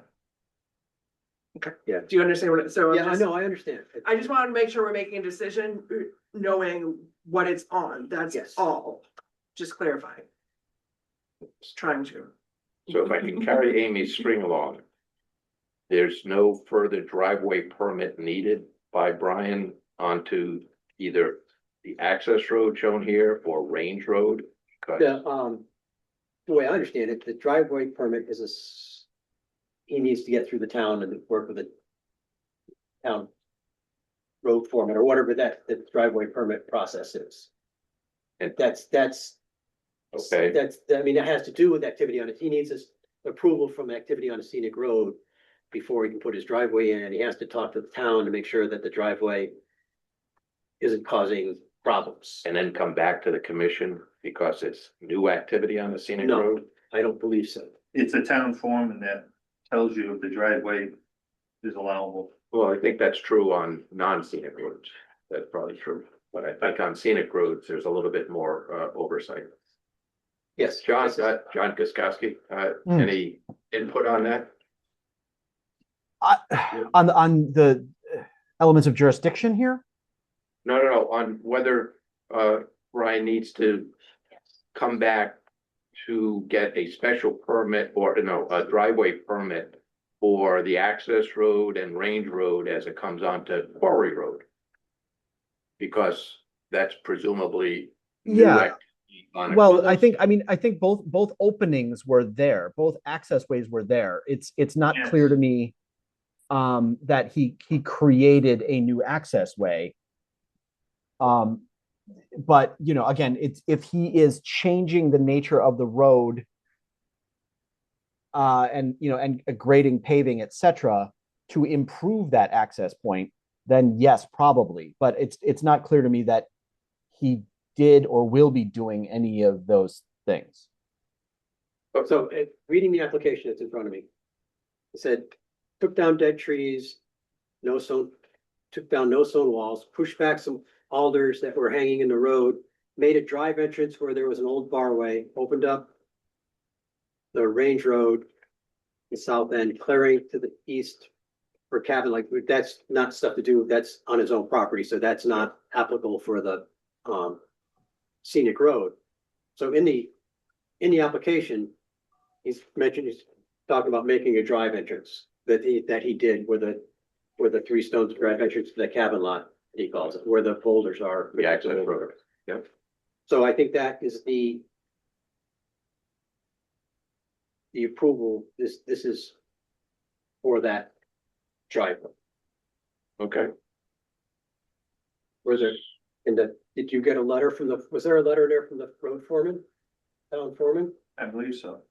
Do you understand what, so? I'm Yeah, I just- know, I understand. I just wanted to make sure we're making a decision, knowing what it's on, that's Yes. all, just clarifying. Just trying to. So if I can carry Amy's string along. There's no further driveway permit needed by Brian onto either the access road shown here or Range Road. 'Cause The way I understand it, the driveway permit is he needs to get through the town and work with the town road foreman or whatever the driveway permit process is. And that's, Okay, I mean, it has to do with activity on it. He needs his approval from activity on a scenic road before he can put his driveway in, and he has to talk to the town to make sure that the driveway isn't causing problems. and then come back to the commission because it's new activity on the scenic No. road. I don't believe so. It's a town foreman that tells you if the driveway is allowable. Well, I think that's true on non-scenic roads. That's probably true. But I think on scenic roads, there's a little bit more oversight. Yes. John Guskowski, any input on that? On the elements of jurisdiction here? No, on whether Brian needs to come back to get a special permit or no, a driveway permit for the access road and Range Road as it comes onto Quarry Road. Because that's presumably. new Yeah. activity on a- Well, I think both openings were there, both access ways were there. It's not Yes. clear to me that he created a new access way. But you know, again, it's if he is changing the nature of the road, and you know, and grading, paving, etc., to improve that access point, then yes, probably. But it's not clear to me that he did or will be doing any of those things. So, reading the application that's in front of me. It said, took down dead trees, took down no stone walls, pushed back some alders that were hanging in the road, made a drive entrance where there was an old barway, opened up the Range Road, the south end, clearing to the east for cabin, like, that's not stuff to do, that's on his own property, so that's not applicable for the scenic road. So in the application, he's talking about making a drive entrance that he did where the 3 stones drive entrance to the cabin lot, he calls it, where the boulders are. The access road. Yep. So I think that is the approval, this is for that driveway. Okay, Was there, did you get a letter was there a letter there from the road foreman? Town foreman? I believe so.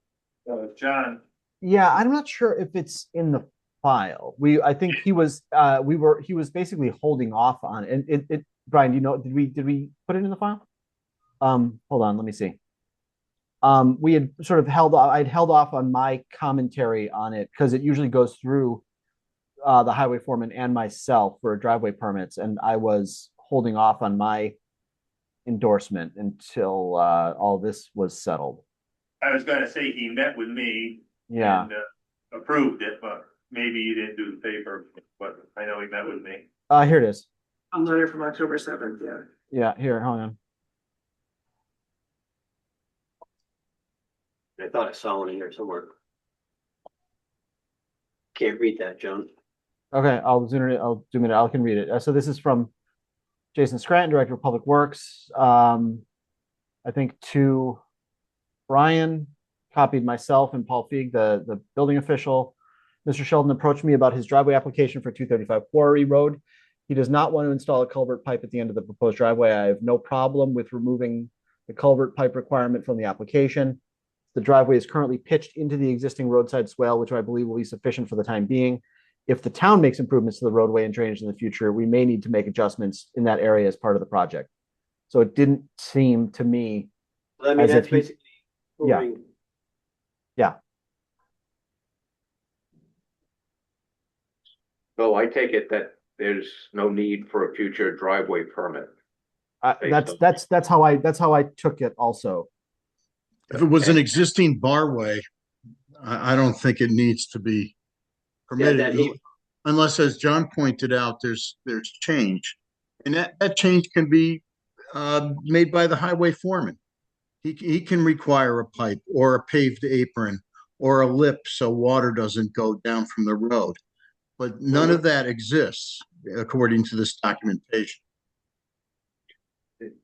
John, Yeah, I'm not sure if it's in the file. I think he was basically holding off on it. Brian, do you know, did we put it in the file? Hold on, let me see. We had sort of I'd held off on my commentary on it because it usually goes through the highway foreman and myself for driveway permits, and I was holding off on my endorsement until all this was settled. I was gonna say he met with me. Yeah. And approved it, but maybe you didn't do the paper, but I know he met with me. Here it is. A letter from October 7th, yeah. Yeah, here, hang on. I thought I saw one in here somewhere. Can't read that, John. Okay, I'll zoom it. I can read it. So this is from Jason Scranton, Director of Public Works. I think to Brian, copied myself and Paul Feig, the building official. Mr. Sheldon approached me about his driveway application for 235 Quarry Road. He does not want to install a culvert pipe at the end of the proposed driveway. I have no problem with removing the culvert pipe requirement from the application. The driveway is currently pitched into the existing roadside swale, which I believe will be sufficient for the time being. If the town makes improvements to the roadway and drainage in the future, we may need to make adjustments in that area as part of the project. So it didn't seem to me. Well, I mean, As that's if he- basically. Yeah. moving- So I take it that there's no need for a future driveway permit. That's how I took it also. If it was an existing barway, I don't think it needs to be permitted. that- Unless, as John pointed out, there's change. And that change can be made by the highway foreman. He can require a pipe or a paved apron or a lip so water doesn't go down from the road. But none of that exists according to this documentation.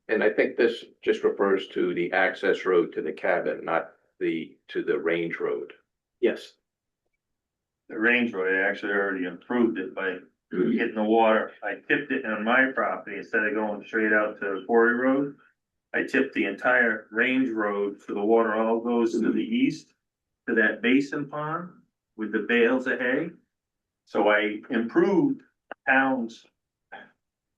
And I think this just refers to the access road to the cabin, not to the range road. Yes, The range road, I actually already improved it by getting the water. I tipped it on my property instead of going straight out to Quarry Road. I tipped the entire range road so the water all goes to the east to that basin pond with the bales of hay. So I improved town's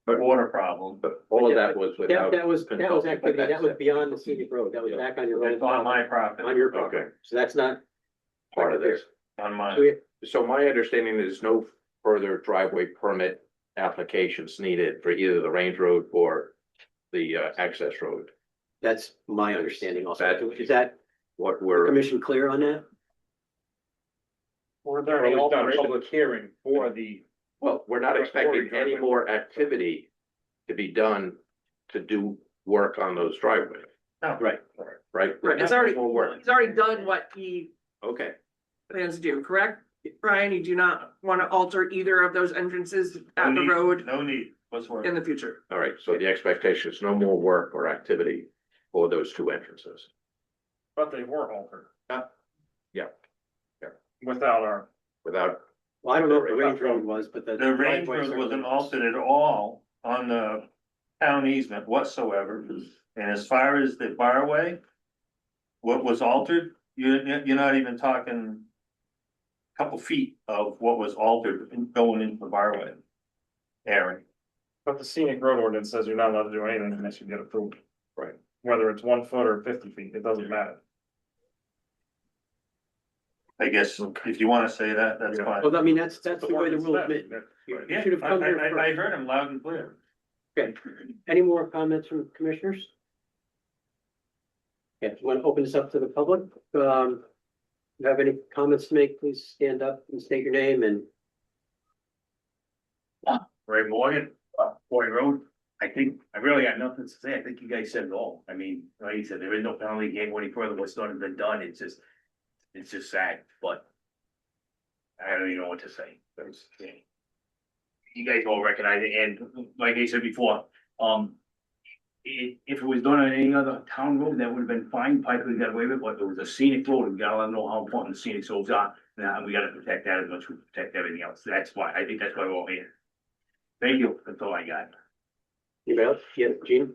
water problem. But all of that was without. that was activity, that was beyond the scenic road, that was back on your It's own. on my property. On your property, Okay. so that's not. Part of this. On So mine. we- So my understanding is no further driveway permit applications needed for either the range road or the access road. That's my understanding also. That- Is that What we're, commission clear on that? Were there any public hearing for the? well, we're not expecting any more activity to be done to do work on those driveways, Right. right? Right, it's already, he's already done what he Okay, plans to do, correct? Brian, you do not want to alter either of those entrances at No the need- road No need, whatsoever. in the future. all right, so the expectation is no more work or activity for those two entrances. But they were altered Yeah, without our. without, Well, I don't know if the range road was, but the. The range driveway road certainly wasn't was. altered at all on the town easement whatsoever. And as far as the barway, what was altered, you're not even talking a couple feet of what was altered going into the barway. Aaron, But the scenic road ordinance says you're not allowed to do anything unless you get approved. Right. Whether it's 1 foot or 50 feet, it doesn't matter. I guess if you wanna say that, that's fine. Well, I mean, that's the way the ordinance rules says. made. You Yeah, should have come here I first. heard him loud and clear. Okay, any more comments from commissioners? Okay, want to open this up to the public? If you have any comments to make, please stand up and state your name and. Ray Morgan, Boy Road. I think, I really got nothing to say. I think you guys said it all. I mean, like you said, there is no penalty game any further. What's done has been done. It's just sad, but I don't even know what to say. There's, yeah. You guys all recognize it, and like I said before, if it was done on any other town road, that would have been fine. Pike would have got away with it, but it was a scenic road, and we gotta let them know how important the scenic roads are. And we gotta protect that as much as we protect everything else. That's why, I think that's why we're all here. Thank you. That's all I got. Anybody else? Yeah, Gene?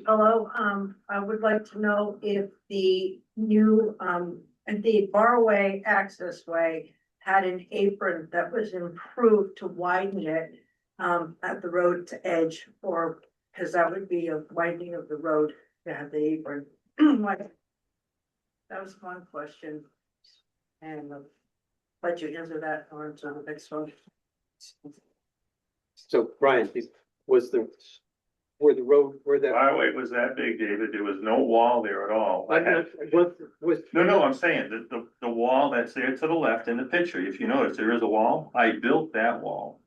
Hello, I would like to know if the new, the Barway access way had an apron that was improved to widen it, at the road to edge, or, cause that would be a widening of the road to have the apron. Like, that was one question. And let you answer that on to the next one. So Brian, was the where the road, where the. Byway was that big, David, there was no wall there at all. I had, Was. no, I'm saying that the wall that's there to the left in the picture, if you notice, there is a wall, I built that wall.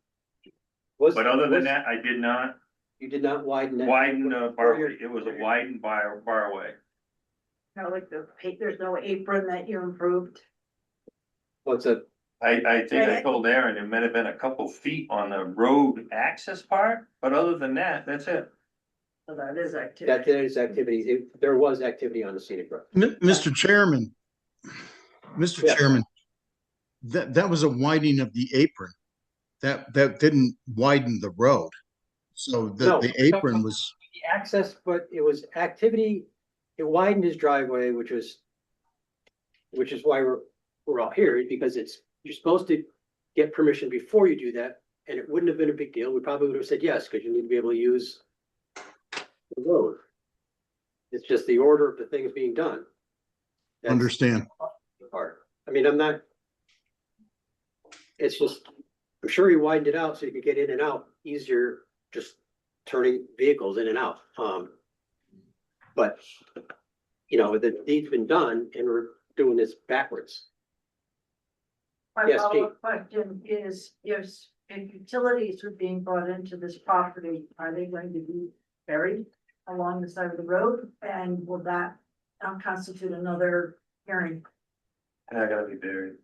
Was. But other than was- that, I did not You did not widen that. widen the barway, it was a widened barway. You know, like there's no apron that you improved. What's a, I think I told Aaron, it might have been a couple feet on the road access part, but other than that, that's it. So that is that activity. is activity, there was activity on the scenic road. Mr. Chairman, Mr. Yes. Chairman, that was a widening of the apron. That didn't widen the road. So No, the apron was, The access, but it was activity, it widened his driveway, which is why we're all here, because you're supposed to get permission before you do that, and it wouldn't have been a big deal. We probably would have said yes, because you need to be able to use the road. It's just the order of the things being done. That's understand. the part. I mean, it's just, I'm sure he widened it out so you could get in and out easier, just turning vehicles in and out. But, the deed's been done and we're doing this backwards. My Yes, follow-up question is, if utilities are being brought into this property, are they going to be buried along the side of the road? And will that constitute another hearing? And I gotta be buried.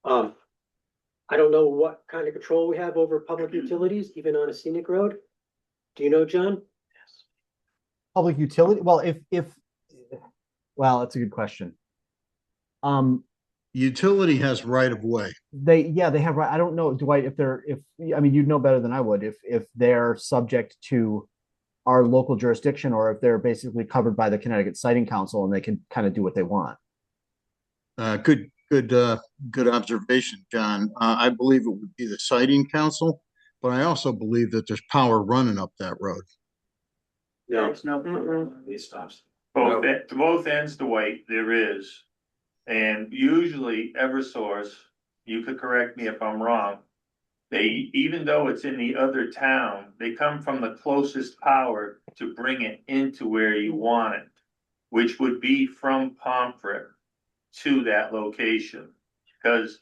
I don't know what kind of control we have over public utilities, even on a scenic road. Do you know, John? Public utility, well, well, that's a good question. Utility has right of way. They have, right. I don't know, Dwight, I mean, you'd know better than I would, if they're subject to our local jurisdiction, or if they're basically covered by the Connecticut Siting Council and they can kind of do what they want. Good observation, John. I believe it would be the siting council, but I also believe that there's power running up that road. No. There's no, these stops. Both ends, Dwight, there is. And usually Eversource, you could correct me if I'm wrong. They, even though it's in the other town, they come from the closest power to bring it into where you want it, which would be from Pomfret to that location. Because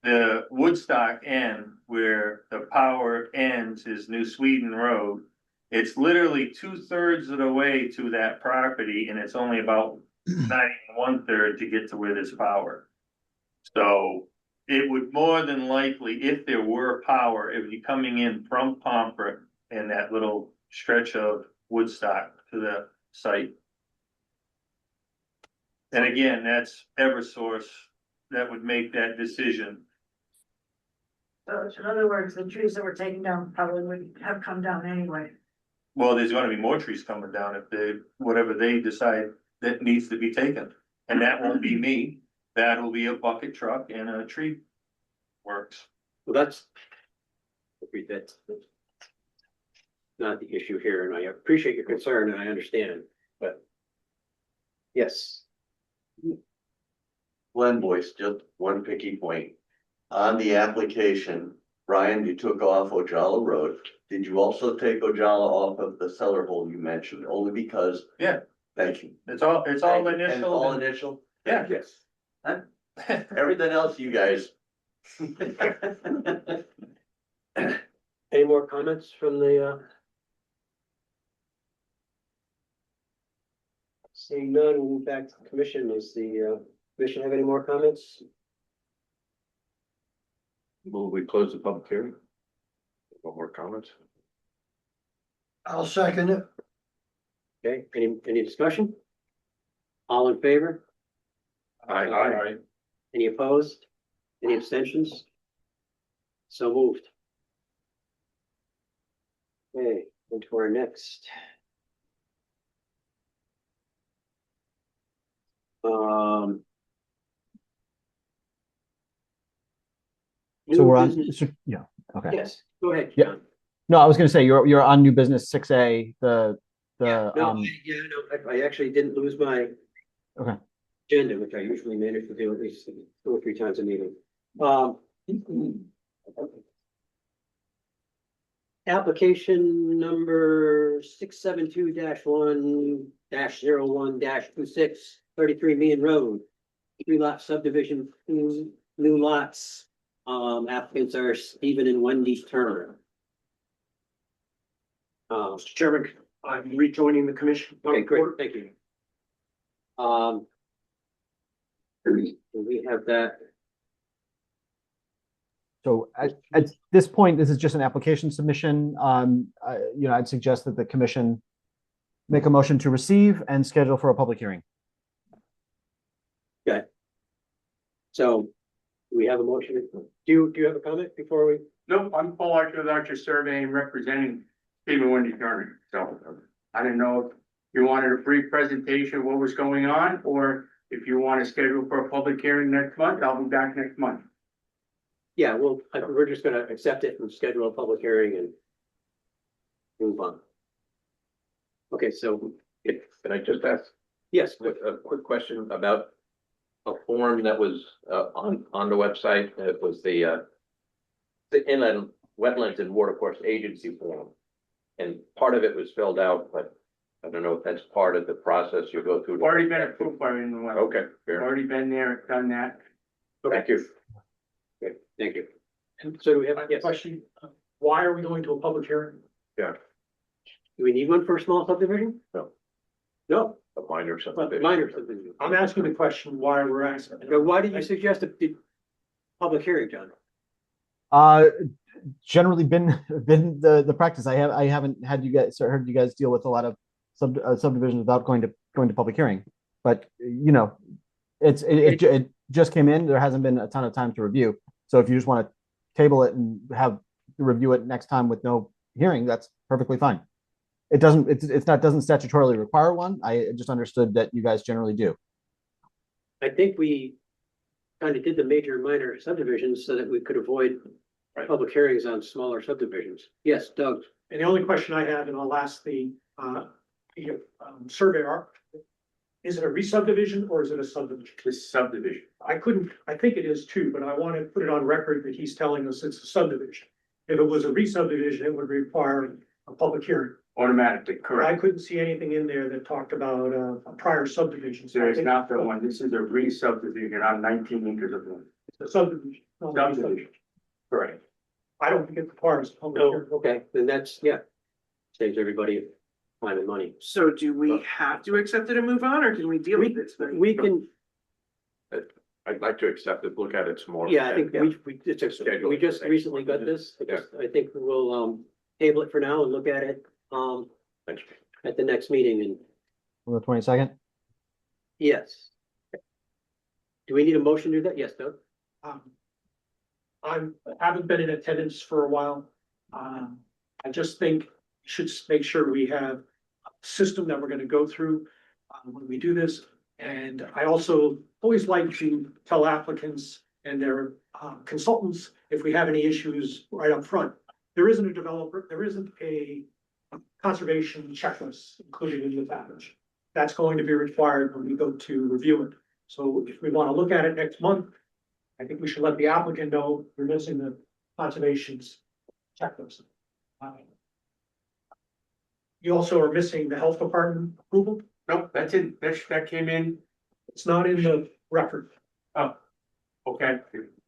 the Woodstock end, where the power ends, is New Sweden Road. It's literally 2/3 of the way to that property, and it's only about 1/3 to get to where there's power. So it would more than likely, if there were power, it would be coming in from Pomfret and that little stretch of Woodstock to the site. And again, that's Eversource that would make that decision. So in other words, the trees that were taken down probably would have come down anyway. Well, there's gonna be more trees coming down if whatever they decide that needs to be taken. And that won't be me, that'll be a bucket truck and a tree works. Well, that's not the issue here, and I appreciate your concern and I understand, but yes. Glenn Boyce, just one picky point. On the application, Brian, you took off Ojala Road. Did you also take Ojala off of the cellar hole you mentioned? Only because. Yeah. Thank you. It's all Thank you. And initial. all initial? Yeah. Yes. Everything else, you guys. Any more comments from the seeing none, we'll move back to the commission. Does the commission have any more comments? Will we close the public hearing? No more comments? I'll second it. Okay, any discussion? All in favor? Aye. Any opposed? Any abstentions? So moved. Okay, into our next. So we're new on, business- yeah, okay. Yes, go ahead. Yeah. John. No, I was gonna say, you're on new business 6A, No, no, I actually didn't lose my. Okay. Agenda, which I usually manage to do at least 2 or 3 times a meeting. application number 672-1-01-26, 33 Meehan Road. 3-lot subdivision, new lots. Applicants are Stephen and Wendy Turner. Mr. Chairman, I'm rejoining the commission. Okay, great, thank you. We have that. So at this point, this is just an application submission. I'd suggest that the commission make a motion to receive and schedule for a public hearing. Okay. So we have a motion. Do you have a comment before we? Nope, I'm Paul Archer surveying representing Stephen Wendy Turner, so I didn't know if you wanted a brief presentation of what was going on, or if you want to schedule for a public hearing next month, I'll be back next month. Yeah, well, we're just gonna accept it and schedule a public hearing and move on. Okay, so, Can I just ask yes, a quick question about a form that was on the website? It was the Inland Wetlands and Watercourse Agency form. And part of it was filled out, but I don't know if that's part of the process you go through. Already been approved by the way. Okay, fair. Already been there, done that. Thank you. okay, thank you. And So do we have, I have a yes, question. Why are we going to a public hearing? Yeah, do we need one for a small subdivision? No. No, a minor subdivision. minor subdivision. I'm asking the question why we're asking. Now, why did you suggest a public hearing, John? Generally been the practice. I haven't had you guys heard you guys deal with a lot of subdivisions without going to public hearing. But it just came in. There hasn't been a ton of time to review. So if you just want to table it and have review it next time with no hearing, that's perfectly fine. It doesn't statutorily require one. I just understood that you guys generally do. I think we kind of did the major and minor subdivisions so that we could avoid public hearings on smaller subdivisions. Yes, Doug. And the only question I have, and I'll ask the surveyor, is it a re-subdivision or is it a subdivision? This subdivision. I think it is too, but I want to put it on record that he's telling us it's a subdivision. If it was a re-subdivision, it would require a public hearing. Automatically, I correct. couldn't see anything in there that talked about a prior subdivision. So I There is think not the one, this is a re-subdivision on 19 acres of land. it's a subdivision. not a re-subdivision. Subdivision. Correct. I don't think it requires a public No, hearing. okay, then that's, yeah. Saves everybody time and money. So do we have to accept it and move on, or can we deal with this? We can, I'd like to accept it, look at it some more. yeah, I think we Schedule we it just for next recently got month. this. Yeah. I think we'll table it for now and look at it Thanks. at the next meeting and On the 22nd. yes. Do we need a motion to do that? Yes, Doug? I haven't been in attendance for a while. I just think we should make sure we have a system that we're gonna go through when we do this. And I also always like to tell applicants and their consultants if we have any issues right up front. There isn't a conservation checklist included in the package. That's going to be required when we go to review it. So if we want to look at it next month, I think we should let the applicant know we're missing the conservation's checklist. You also are missing the health department approval. Nope, that's it, that came in, It's not in the record. okay,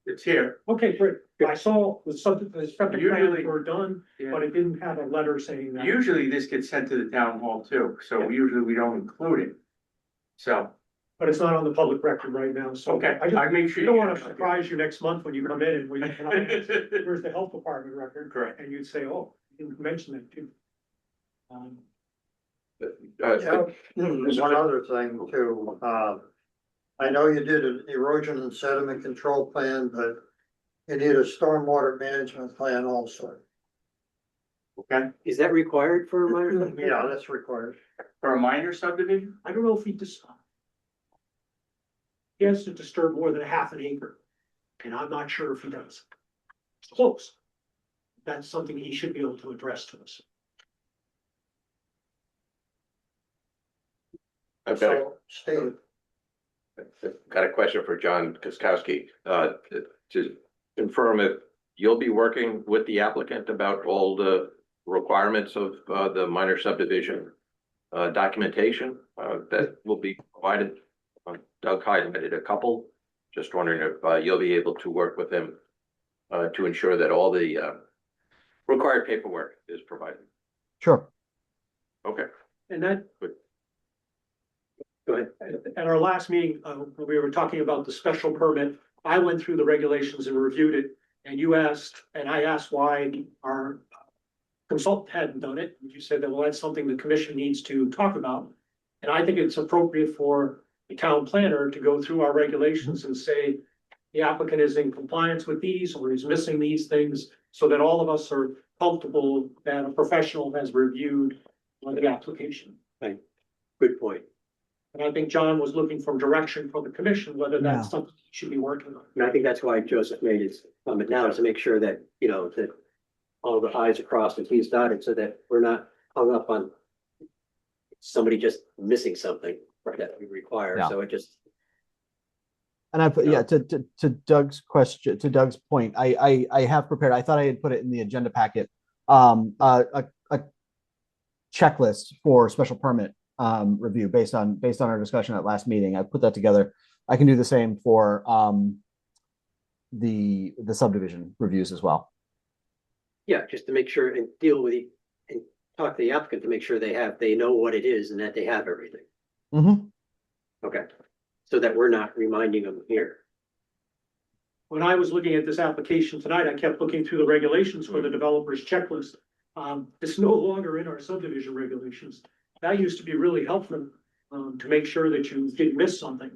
it's here. Okay, great. I saw the subject, the septic plans Usually- were done, Yeah. but it didn't have a letter saying that. Usually this gets sent to the town hall too, so usually we don't include it. So, But it's not on the public record right now, so. okay, I just, I make sure. you don't want to surprise you next month when you come in and we, Correct. where's the health department record? And you'd say, oh, you didn't mention that too. Yeah, there's one other thing too, I know you did an erosion and sediment control plan, but you need a stormwater management plan also. Okay, Is that required for a minor? Yeah, that's required. for a minor subdivision? I don't know if he has to disturb more than a half an acre, and I'm not sure if he does. It's close. That's something he should be able to address to us. I've got a So, Steve, Got a question for John Koskowski, to confirm if you'll be working with the applicant about all the requirements of the minor subdivision documentation that will be provided. Doug highlighted a couple. Just wondering if you'll be able to work with him to ensure that all the required paperwork is provided. Sure. Okay. And that, Good. Go ahead. at our last meeting, when we were talking about the special permit, I went through the regulations and reviewed it. And you asked, and I asked why our consultant hadn't done it. And you said that, well, that's something the commission needs to talk about. And I think it's appropriate for the town planner to go through our regulations and say the applicant is in compliance with these, or is missing these things, so that all of us are comfortable that a professional has reviewed the application. Good point. And I think John was looking for direction from the commission, whether Yeah. that's something he should be working on. And I think that's why Joseph made his comment now, is to make sure that, you know, that all the i's are crossed and t's dotted, so that we're not hung up on somebody just missing something that we require. Yeah. So it just, And I put, No. yeah, to Doug's question, to Doug's point, I have prepared, I thought I had put it in the agenda packet, a checklist for special permit review based on our discussion at last meeting. I put that together. I can do the same for the subdivision reviews as well. yeah, just to make sure and deal with the, and talk to the applicant to make sure they know what it is and that they have everything. Mm-hmm. Okay. So that we're not reminding them here. When I was looking at this application tonight, I kept looking through the regulations for the developer's checklist. It's no longer in our subdivision regulations. That used to be really helpful, to make sure that you didn't miss something.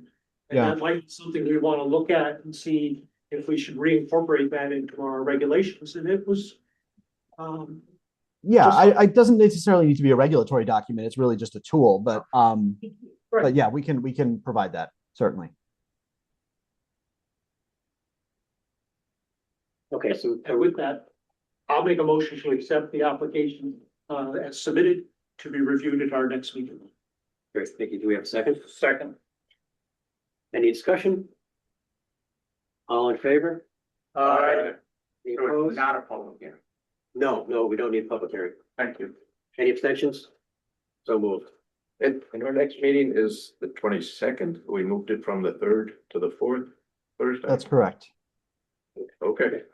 And Yeah. that might be something we want to look at and see if we should reincorporate that into our regulations. And it was, Yeah, Just- it doesn't necessarily need to be a regulatory document. It's really just a tool, but right. yeah, we can provide that, certainly. Okay, so And with that, I'll make a motion to accept the application, as submitted to be reviewed at our next meeting. great, thank you. Do we have a second? Second. Any discussion? All in favor? Any So it's opposed? not a public hearing. No, we don't need a public hearing. Thank you. Any abstentions? So moved. And our next meeting is the 22nd. We moved it from the 3rd to the 4th Thursday. That's correct. Okay.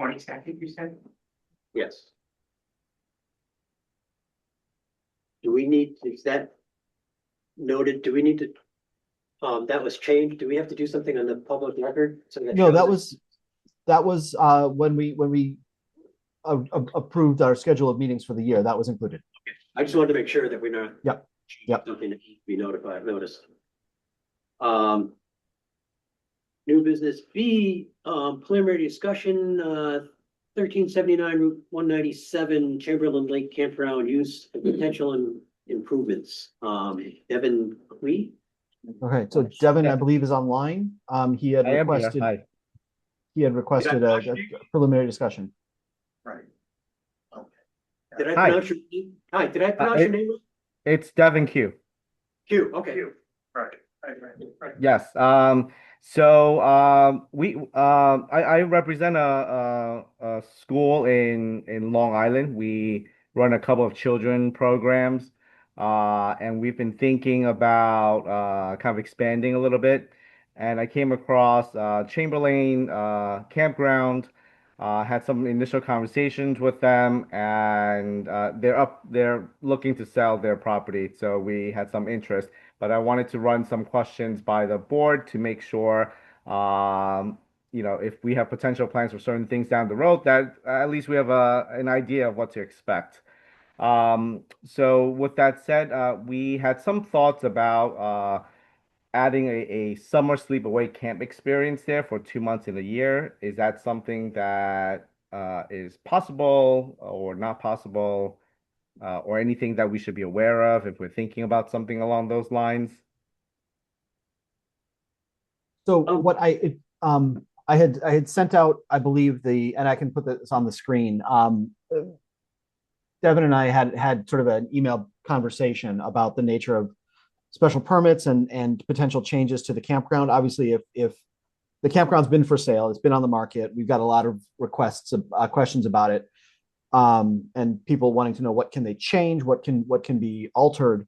22nd, you said? Yes. Do we need, is that noted? Do we need to? That was changed. Do we have to do something on the public record? So No, shows that was when we approved our schedule of meetings for the year. That was included. I just wanted to make sure that we're not. Yep. Something that needs to be noticed. New business B, preliminary discussion, 1379 Route 197 Chamberlain Lake Campground use and potential improvements. Devin Lee? Okay, so Devin, I believe, is online. He had requested a preliminary discussion. Right. Did I Hi. pronounce your name? Hi, did I pronounce your name? It's Devin Q. Q, okay. Right. Yes. I represent a school in Long Island. We run a couple of children programs, and we've been thinking about kind of expanding a little bit. And I came across Chamberlain Campground. Had some initial conversations with them, and they're looking to sell their property. So we had some interest, but I wanted to run some questions by the board to make sure, if we have potential plans for certain things down the road, that at least we have an idea of what to expect. So with that said, we had some thoughts about adding a summer sleepaway camp experience there for 2 months in a year. Is that something that is possible or not possible, or anything that we should be aware of if we're thinking about something along those lines? So what I had sent out, I believe and I can put this on the screen. Devin and I had sort of an email conversation about the nature of special permits and potential changes to the campground. Obviously, if the campground's been for sale. It's been on the market. We've got a lot of requests, questions about it. And people wanting to know what can they change, what can be altered.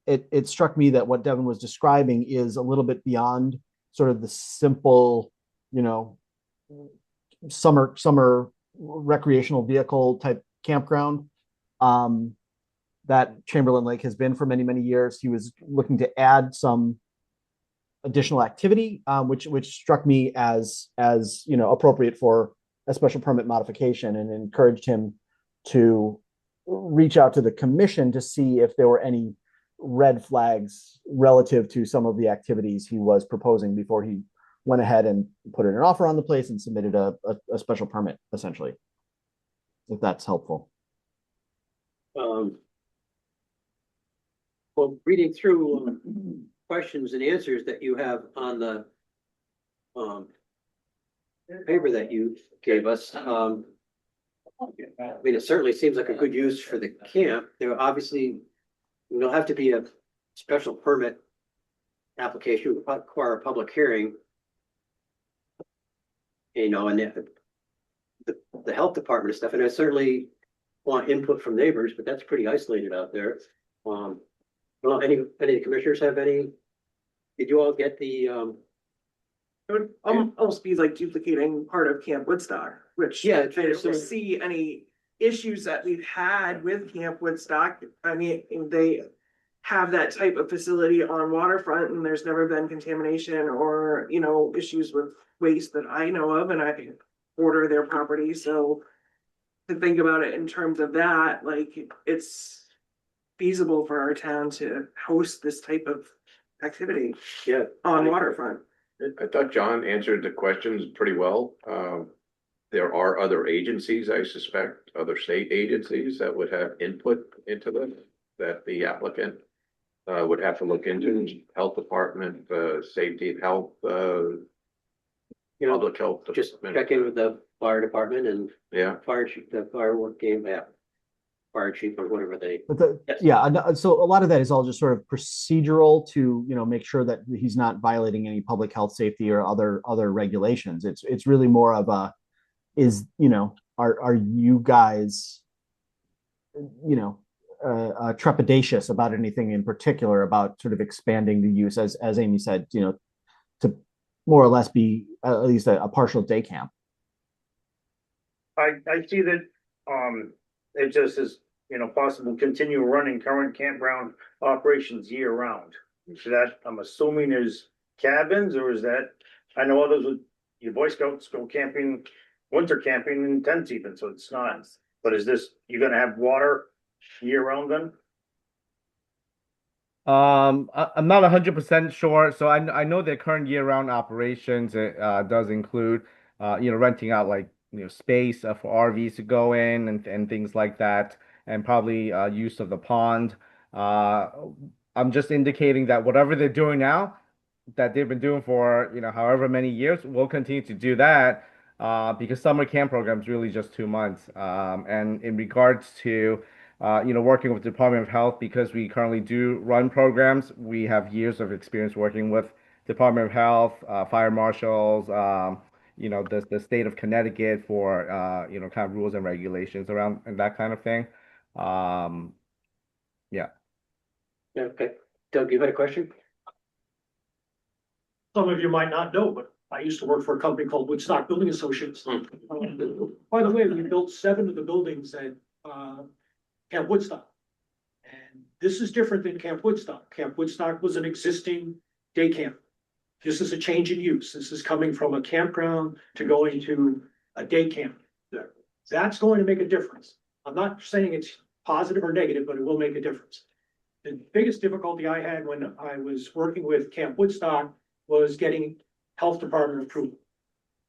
It struck me that what Devin was describing is a little bit beyond sort of the simple, summer recreational vehicle type campground that Chamberlain Lake has been for many, many years. He was looking to add some additional activity, which struck me as appropriate for a special permit modification, and encouraged him to reach out to the commission to see if there were any red flags relative to some of the activities he was proposing before he went ahead and put in an offer on the place and submitted a special permit, essentially, if that's helpful. Well, reading through questions and answers that you have on the paper that you gave us, I mean, it certainly seems like a good use for the camp. There obviously will have to be a special permit application, require a public hearing. And the health department and stuff, and I certainly want input from neighbors, but that's pretty isolated out there. Well, any of the commissioners have any? Did you all get the? It would almost be like duplicating part of Camp Woodstock, which Yeah, I don't see any issues that we've had with Camp Woodstock. I mean, they have that type of facility on waterfront, and there's never been contamination or issues with waste that I know of, and I order their property. So to think about it in terms of that, like, it's feasible for our town to host this type of activity on waterfront. I thought John answered the questions pretty well. There are other agencies, I suspect, other state agencies that would have input into this, that the applicant would have to look into. Health department, safety and health, public health. Just check in with the fire department and fire chief, the firework game app. Fire chief or whatever they. But so a lot of that is all just sort of procedural to make sure that he's not violating any public health, safety, or other regulations. It's really more of a are you guys trepidatious about anything in particular about sort of expanding the use, as Amy said, to more or less be at least a partial day camp. I see that, it just is, possible continue running current campground operations year round. So that, I'm assuming, is cabins, or is that, I know others with your Boy Scouts go camping, winter camping in tents even, so it's not, but is this, you're gonna have water year round then? I'm not 100% sure. So I know their current year-round operations, it does include renting out like space for RVs to go in and things like that, and probably use of the pond. I'm just indicating that whatever they're doing now, that they've been doing for however many years, we'll continue to do that because summer camp program is really just 2 months. And in regards to working with the Department of Health, because we currently do run programs, we have years of experience working with Department of Health, fire marshals, the state of Connecticut for kind of rules and regulations around and that kind of thing. Yeah. Okay, Doug, you had a question? Some of you might not know, but I used to work for a company called Woodstock Building Associates. By the way, we built 7 of the buildings at Camp Woodstock. And this is different than Camp Woodstock. Camp Woodstock was an existing day camp. This is a change in use. This is coming from a campground to going to a day camp. That's going to make a difference. I'm not saying it's positive or negative, but it will make a difference. The biggest difficulty I had when I was working with Camp Woodstock was getting health department approval.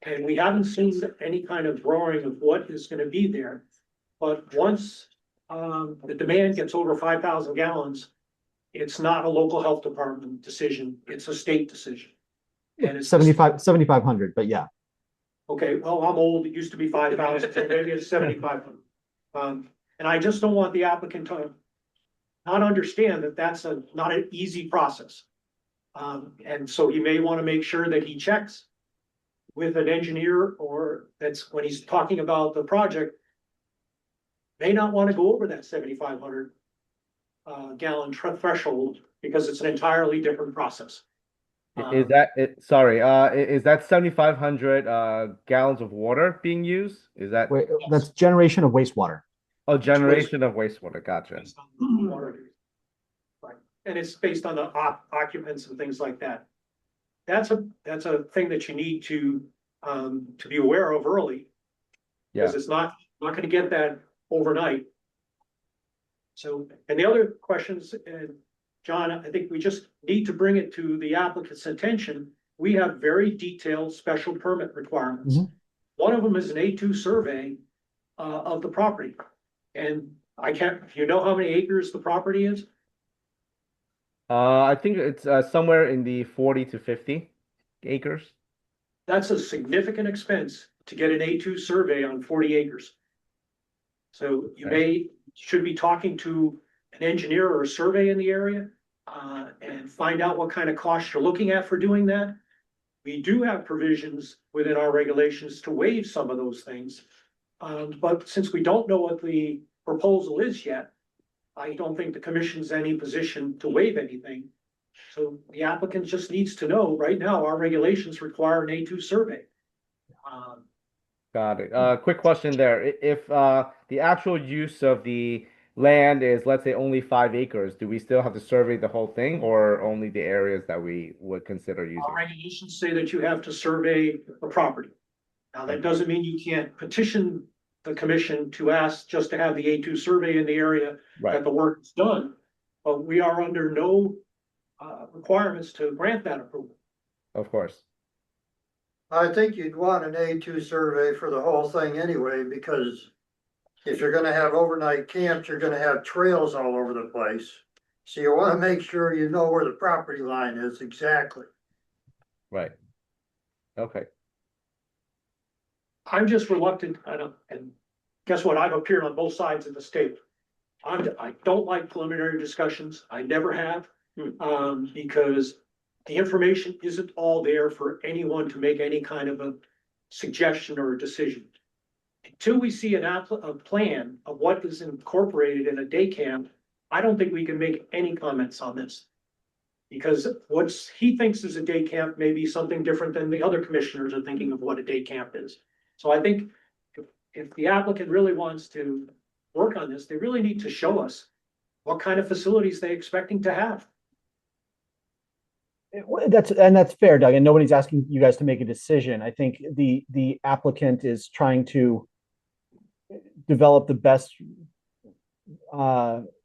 And we haven't seen any kind of drawing of what is going to be there. But once the demand gets over 5,000 gallons, it's not a local health department decision, it's a state decision. And it's 7,500, but yeah. Okay, well, I'm old, it used to be 5,000, so maybe it's 7,500. And I just don't want the applicant to not understand that that's not an easy process. And so he may want to make sure that he checks with an engineer, or that's when he's talking about the project, may not want to go over that 7,500 gallon threshold because it's an entirely different process. Is that it? Sorry, is that 7,500 gallons of water being used? Is that Wait, that's generation of wastewater. generation of wastewater? Gotcha. Based on the water. Right. And it's based on the occupants and things like that. That's a thing that you need to be aware of early. Yeah. Because it's not gonna get that overnight. So, and the other questions, John, I think we just need to bring it to the applicant's attention. We have very detailed special permit requirements. One of them is an A2 survey of the property. And I can't, you know how many acres the property is? I think it's somewhere in the 40 to 50 acres. That's a significant expense to get an A2 survey on 40 acres. So you should be talking to an engineer or a survey in the area and find out what kind of costs you're looking at for doing that. We do have provisions within our regulations to waive some of those things. But since we don't know what the proposal is yet, I don't think the commission's any position to waive anything. So the applicant just needs to know, right now, our regulations require an A2 survey. Got it. Quick question there. If the actual use of the land is, let's say, only 5 acres, do we still have to survey the whole thing, or only the areas that we would consider using? Our regulations say that you have to survey the property. Now, that doesn't mean you can't petition the commission to ask just to have the A2 survey in the area that the work is done. But we are under no requirements to grant that approval. Of course. I think you'd want an A2 survey for the whole thing anyway, because if you're gonna have overnight camps, you're gonna have trails all over the place. So you wanna make sure you know where the property line is exactly. Right. Okay. I'm just reluctant, and guess what? I've appeared on both sides of the state. I don't like preliminary discussions. I never have. Because the information isn't all there for anyone to make any kind of a suggestion or a decision. Until we see a plan of what is incorporated in a day camp, I don't think we can make any comments on this. Because what he thinks is a day camp may be something different than the other commissioners are thinking of what a day camp is. So I think if the applicant really wants to work on this, they really need to show us what kind of facilities they're expecting to have. That's fair, Doug, and nobody's asking you guys to make a decision. I think the applicant is trying to develop the best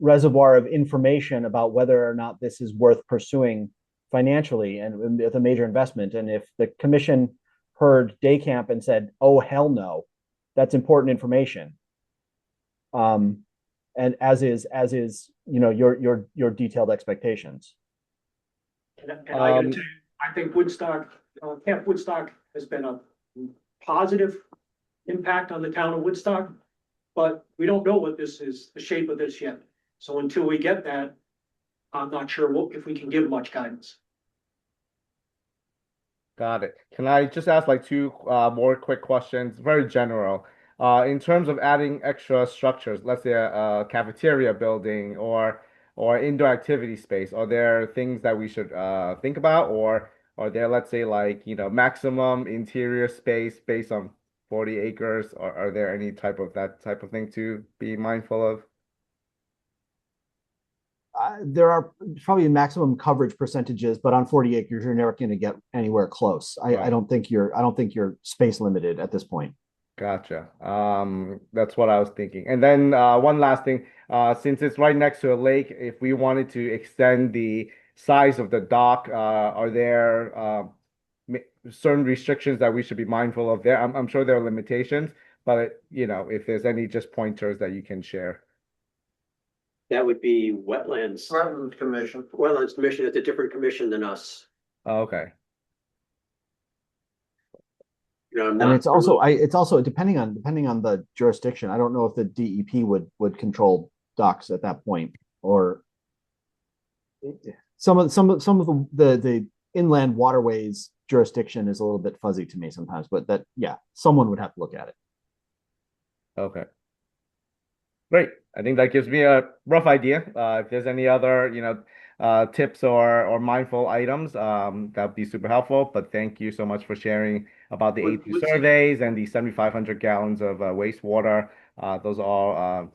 reservoir of information about whether or not this is worth pursuing financially and with a major investment. And if the commission heard day camp and said, "Oh hell no," that's important information. And as is your detailed expectations. And I gotta tell you, I think Woodstock, Camp Woodstock has been a positive impact on the town of Woodstock. But we don't know what this is, the shape of this yet. So until we get that, I'm not sure if we can give much guidance. Got it. Can I just ask like 2 more quick questions, very general. In terms of adding extra structures, let's say a cafeteria building or indoor activity space, are there things that we should think about, or are there, let's say, like, maximum interior space based on 40 acres, or are there any type of thing to be mindful of? There are probably maximum coverage percentages, but on 40 acres, you're never going to get anywhere close. I don't think you're space limited at this point. Gotcha. That's what I was thinking. And then one last thing, since it's right next to a lake, if we wanted to extend the size of the dock, are there certain restrictions that we should be mindful of there? I'm sure there are limitations, but if there's any just pointers that you can share. That would be Wetlands. Wetlands Commission. Wetlands Commission is a different commission than us. Oh, okay. And it's also depending on the jurisdiction. I don't know if the DEP would control docks at that point, or some of the inland waterways jurisdiction is a little bit fuzzy to me sometimes, but that, yeah, someone would have to look at it. Okay. Great. I think that gives me a rough idea. If there's any other, tips or mindful items, that'd be super helpful. But thank you so much for sharing about the A2 surveys and the 7,500 gallons of wastewater. Those are all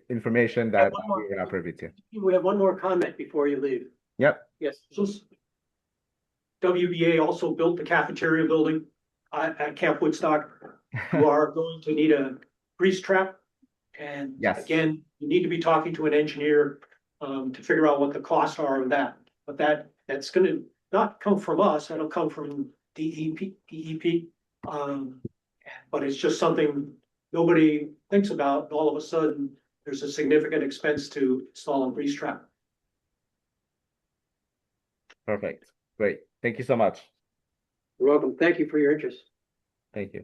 information that we're not privy to. We have one more comment before you leave. Yep. Yes. So WBA also built the cafeteria building at Camp Woodstock. You are going to need a grease trap. And Yes. again, you need to be talking to an engineer to figure out what the costs are of that. But that's gonna not come from us, that'll come from DEP. But it's just something nobody thinks about, and all of a sudden, there's a significant expense to install a grease trap. Perfect. Great. Thank you so much. You're welcome. Thank you for your interest. Thank you.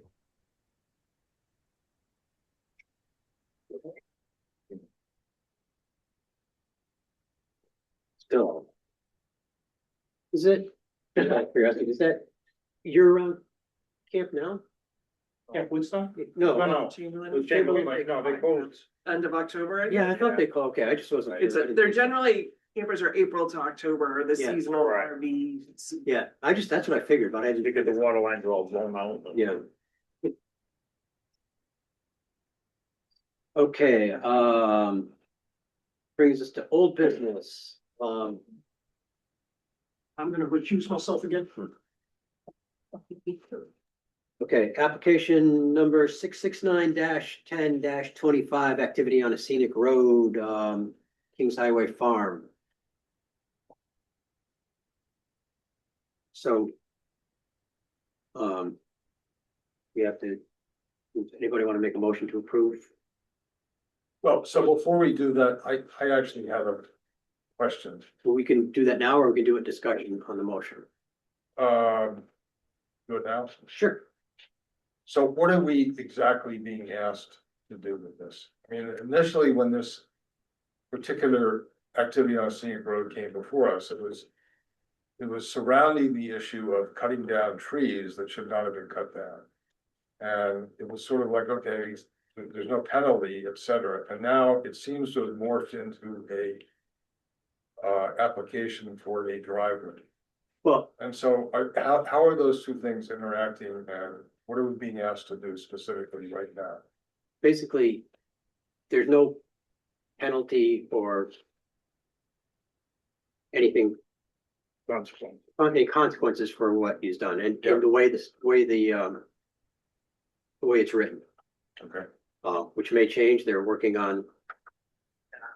Still. Is it, just out of curiosity, is that your camp now? Camp Woodstock? No. Chamberlain, No, they closed. End of October, I think. Yeah, I thought they called, okay, I just wasn't. They're generally, campers are April to October, the Yeah. seasonal Right. RVs. Yeah, that's what I figured, but I didn't. Because the water lines are all blown out. Yeah. Okay, brings us to old business. I'm gonna recuse myself again. Okay, application number 669-10-25, activity on a scenic road, Kings Highway Farm. So, we have to, does anybody want to make a motion to approve? Well, so before we do that, I actually have a question. Well, we can do that now, or we can do a discussion on the motion. Do it now. Sure. So what are we exactly being asked to do with this? I mean, initially, when this particular activity on a scenic road came before us, it was surrounding the issue of cutting down trees that should not have been cut down. And it was sort of like, okay, there's no penalty, et cetera. And now it seems to have morphed into a application for a driveway. Well, And so how are those two things interacting, and what are we being asked to do specifically right now? basically, there's no penalty or anything, any consequences for what he's done, and the way the way it's written, Okay. which may change. They're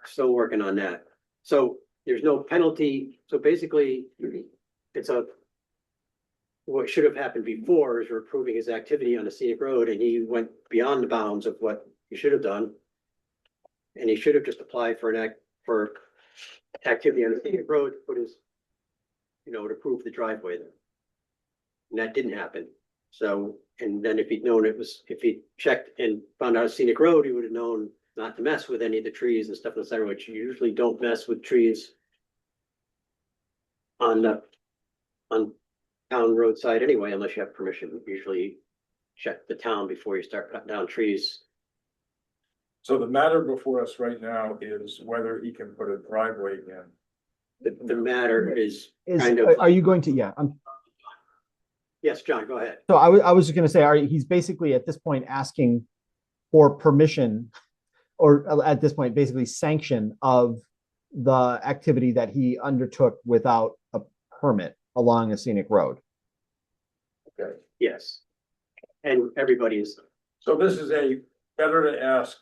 still working on that. So there's no penalty. So basically, it's what should have happened before is we're approving his activity on a scenic road, and he went beyond the bounds of what he should have done. And he should have just applied for activity on the scenic road, to put his, to approve the driveway there. And that didn't happen. So, and then if he checked and found out a scenic road, he would have known not to mess with any of the trees and stuff on the side, which you usually don't mess with trees on town roadside anyway, unless you have permission. Usually check the town before you start cutting down trees. So the matter before us right now is whether he can put a driveway in. The matter is Is, kind of. are you going to, yeah, Yes, John, go ahead. so I was just gonna say, he's basically at this point asking for permission, or at this point, basically sanction of the activity that he undertook without a permit along a scenic road. Okay. Yes. And everybody is, So this is better to ask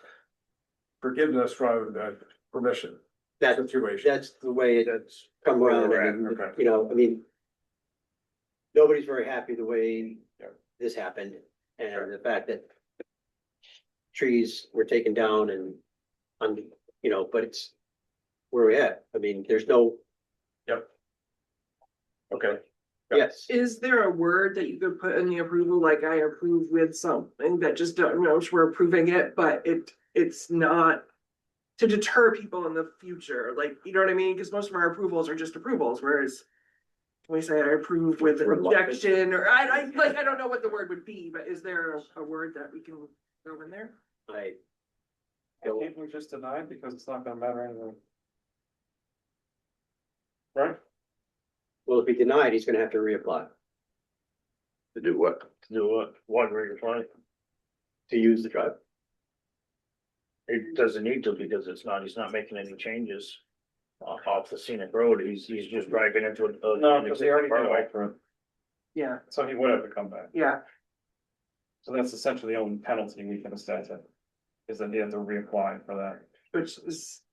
forgiveness rather than permission situation. that's the way it's come around. where I we're mean, at, okay. Nobody's very happy the way this happened, and the fact that trees were taken down and, but it's where we're at. I mean, there's no. Yep. Okay. Yes. Is there a word that you could put in the approval, like I approve with something that just don't know if we're approving it, but it's not to deter people in the future, like, you know what I mean? Cause most of our approvals are just approvals, whereas can we say I approve with an objection, or I like, I don't know what the word would be, but is there a word that we can throw in there? I, Can't we just deny it because it's not gonna matter anyway? Right? well, if he denied, he's gonna have to reapply To do what? To do what? What reapply? to use the drive. It doesn't need to because he's not making any changes off the scenic road. He's just driving into it. No, because he already did Right. offer it, Yeah, so he would have to come back. yeah, So that's essentially the only penalty we can assess it. Is that he has to reapply for that. which is,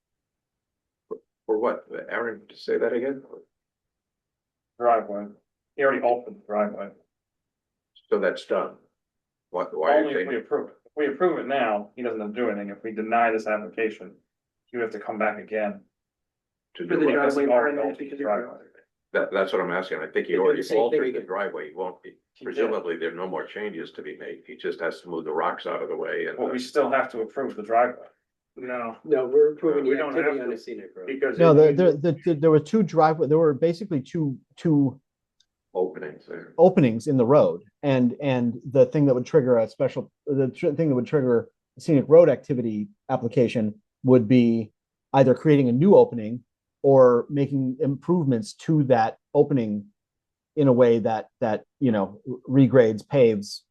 For what? Aaron, say that again? Driveway. He already altered the driveway. So that's done. What, why are Only you if we saying? approve it. If we approve it now, he doesn't have to do anything. If we deny this application, he would have to come back again. To for do the what? Because he driveway already permit, altered because the you're. driveway. That's what I'm asking. I think he They do already the same thing altered the again. driveway. He won't be, He did. presumably there are no more changes to be made. He just has to move the rocks out of the way and. But we still have to approve the driveway. No, No, we're approving We the don't activity have on to, the scenic road. because. No, there were two driveway, there were basically two Openings there. openings in the road. And the thing that would trigger a special, thing that would trigger a scenic road activity application would be either creating a new opening or making improvements to that opening in a way that, you know, regrades, paves,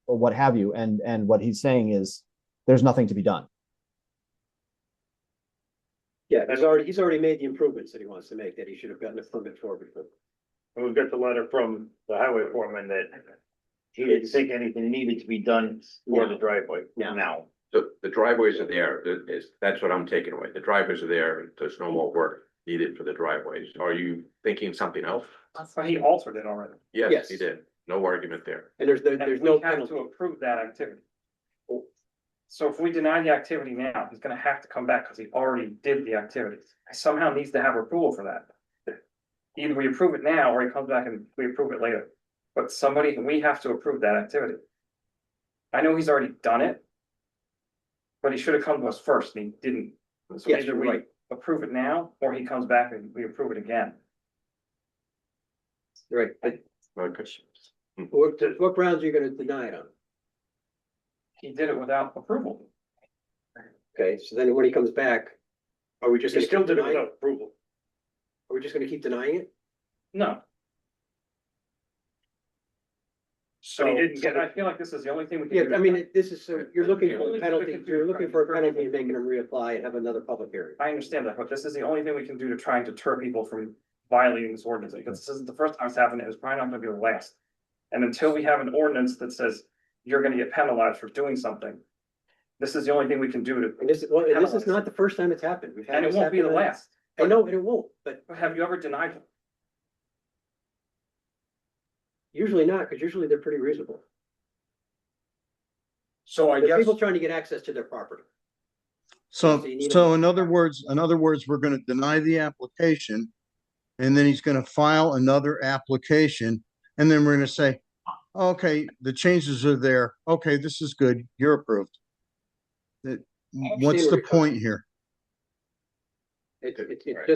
or what have you. And what he's saying is there's nothing to be done. Yeah, he's already made the improvements that he wants to make, that he should have gotten a permit for before. And we got the letter from the highway foreman that he didn't think anything needed to be done for the driveway Yeah. now. So the driveways are there. That's what I'm taking away. The driveways are there. There's no more work needed for the driveways. Are you thinking something else? But he altered it already. Yes, Yes. he did. No argument there. And there's And no we have penalty. to approve that activity. So if we deny the activity now, he's gonna have to come back because he already did the activity. He somehow needs to have approval for that. Either we approve it now or he comes back and we approve it later. But we have to approve that activity. I know he's already done it. But he should have come to us first and he didn't. So Yes, either you're we right. approve it now or he comes back and we approve it again. Right, but Okay. what grounds are you gonna deny it on? He did it without approval. Okay, so then when he comes back, are we just He gonna still keep did it denying without it? approval. Are we just gonna keep denying it? No. So But he didn't get it. I feel like this is the only thing we can Yeah, do. I mean, this is, so you're looking The for only a thing we penalty, can do you're is looking try for a to penalty and deter making them reapply and have another public hearing. I understand that, but this is the only thing we can do to try and deter people from violating this ordinance, because this isn't the first time it's happened, it was probably not gonna be the last. And until we have an ordinance that says you're gonna get penalized for doing something, this is the only thing we can do to, And this is not the first time it's happened. We've had and it this won't be the happen. last. I know, and it won't, but Have you ever denied them? usually not, because usually they're pretty reasonable. So I They're guess, people trying to get access to their property. So, So you need so in other words, we're gonna deny the application. And then he's gonna file another application, and then we're gonna say, okay, the changes are there. Okay, this is good. You're approved. What's where the you're coming point here? It's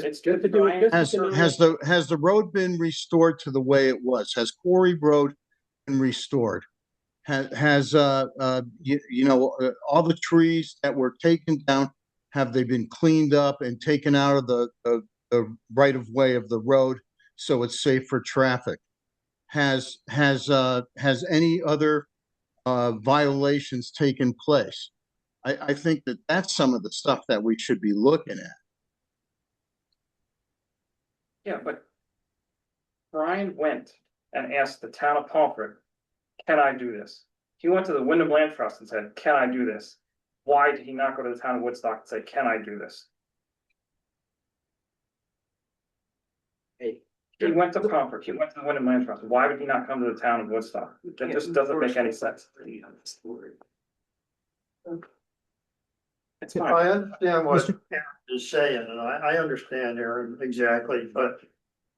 It's just to do it. Has, has the road been restored to the way it was? Has Quarry Road been restored? Has all the trees that were taken down, have they been cleaned up and taken out of the right of way of the road so it's safe for traffic? Has any other violations taken place? I think that's some of the stuff that we should be looking at. Yeah, but Brian went and asked the town of Pomfret, can I do this? He went to the Wyndham Land Trust and said, can I do this? Why did he not go to the town of Woodstock and say, can I do this? Hey, He went to Pomfret, he went to the Wyndham Land Trust. Why would he not come to the town of Woodstock? That just doesn't make any sense. It's fine. I understand what Mr. Aaron is saying, and I understand Aaron exactly, but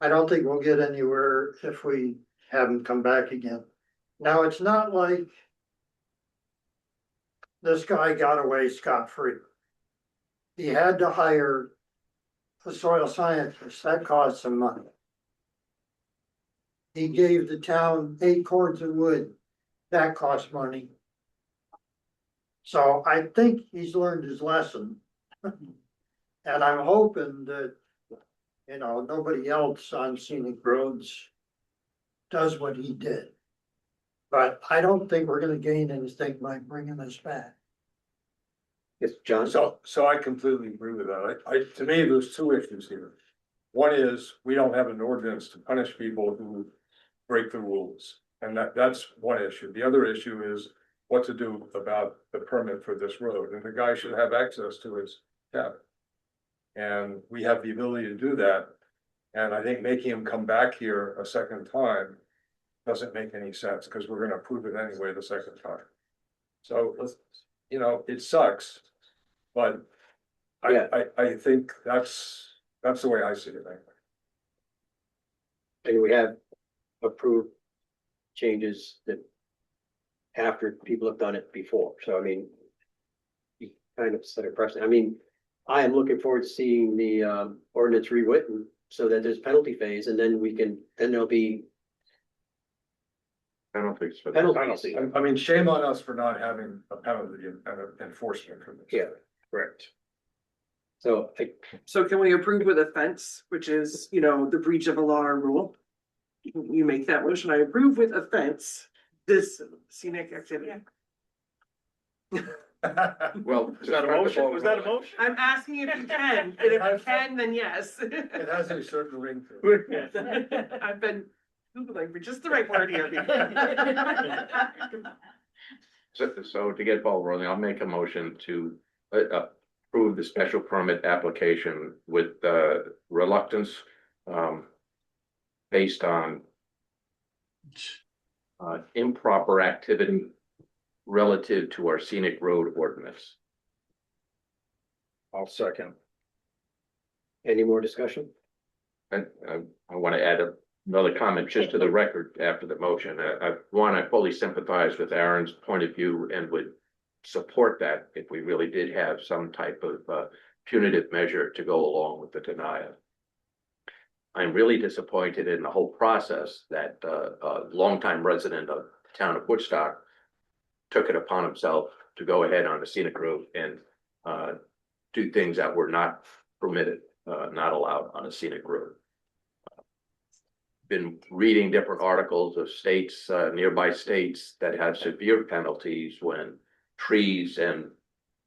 I don't think we'll get anywhere if we have him come back again. Now, it's not like this guy got away scot-free. he had to hire a soil scientist, that cost some money. He gave the town 8 cords of wood, that cost money. So I think he's learned his lesson. And I'm hoping that, you know, nobody else on scenic roads does what he did. But I don't think we're gonna gain anything by bringing this back. Yes, John? So I completely agree with that. To me, there's 2 issues here. One is, we don't have an ordinance to punish people who break the rules, and that's one issue. The other issue is what to do about the permit for this road, and the guy should have access to his cabin. And we have the ability to do that, and I think making him come back here a second time doesn't make any sense, because we're gonna approve it anyway the second time. So, you know, it sucks, but I think that's the way I see it anyway. And we have approved changes that after people have done it before, so I mean, you kind of set a precedent. I mean, I am looking forward to seeing the ordinance rewritten so that there's penalty phase, and then then there'll be Penalties for penalties. I mean, shame on us for not having a penalty and enforcement for this. Yeah, correct. So So can we approve with a fence, which is, you know, the breach of a law or rule? You make that motion, I approve with a fence, this scenic activity. Well, Was that a motion? Was that a motion? I'm asking if you can, and if you can, then yes. It has a certain ring to it. I've been Googling for just the right word here. So to get ball rolling, I'll make a motion to approve the special permit application with reluctance. Based on improper activity relative to our scenic road ordinance. I'll second. any more discussion? And I want to add another comment just to the record after the motion. I fully sympathize with Aaron's point of view and would support that if we really did have some type of punitive measure to go along with the denial. I'm really disappointed in the whole process that a longtime resident of the town of Woodstock took it upon himself to go ahead on a scenic road and do things that were not permitted, not allowed on a scenic road. Been reading different articles of states, nearby states that have severe penalties when trees and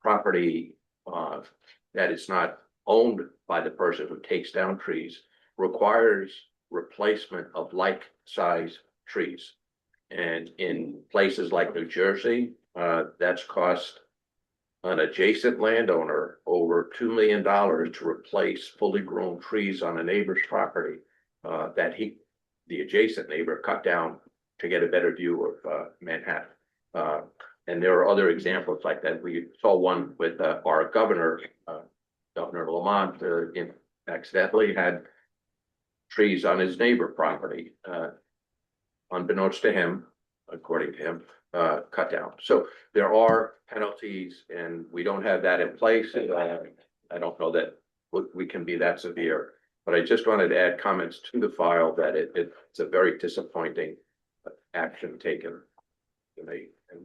property that is not owned by the person who takes down trees requires replacement of like size trees. And in places like New Jersey, that's cost an adjacent landowner over $2 million to replace fully grown trees on a neighbor's property that the adjacent neighbor cut down to get a better view of Manhattan. And there are other examples like that. We saw one with our governor, Governor Lamont, accidentally had trees on his neighbor property, unbeknownst to him, according to him, cut down. So there are penalties, and we don't have that in place. I don't know that we can be that severe, but I just wanted to add comments to the file that it's a very disappointing action taken to me. And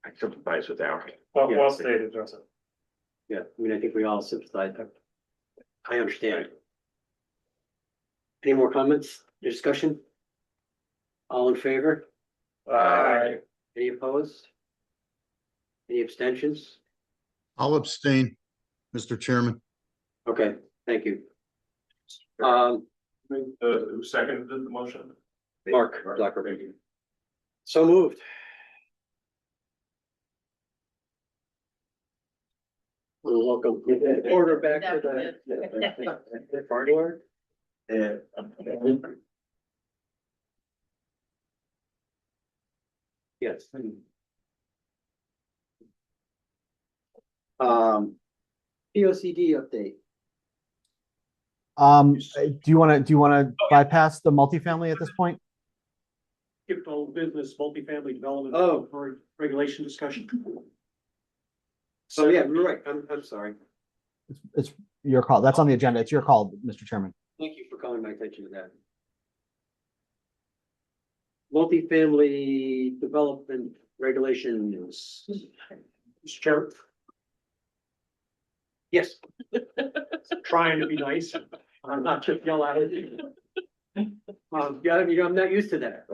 I sympathize with Aaron. Well stated, Joseph. Yeah, I mean, I think we all sympathize. I understand. Any more comments, discussion? All in favor? Aye. Any opposed? Any abstentions? I'll abstain, Mr. Chairman. Okay, thank you. Who seconded the motion? Mark Blacker. So moved. Welcome. Order back to the party order. Yes. POCD update. Do you want to bypass the multifamily at this point? Skip all business, multifamily development. Oh. For regulation discussion. So yeah, you're right. I'm sorry. It's your call. That's on the agenda. It's your call, Mr. Chairman. Thank you for calling my attention to that. Multifamily development regulations. Mr. Chairman, Yes. trying to be nice, I'm not just yell at it. Yeah, I'm not used to that.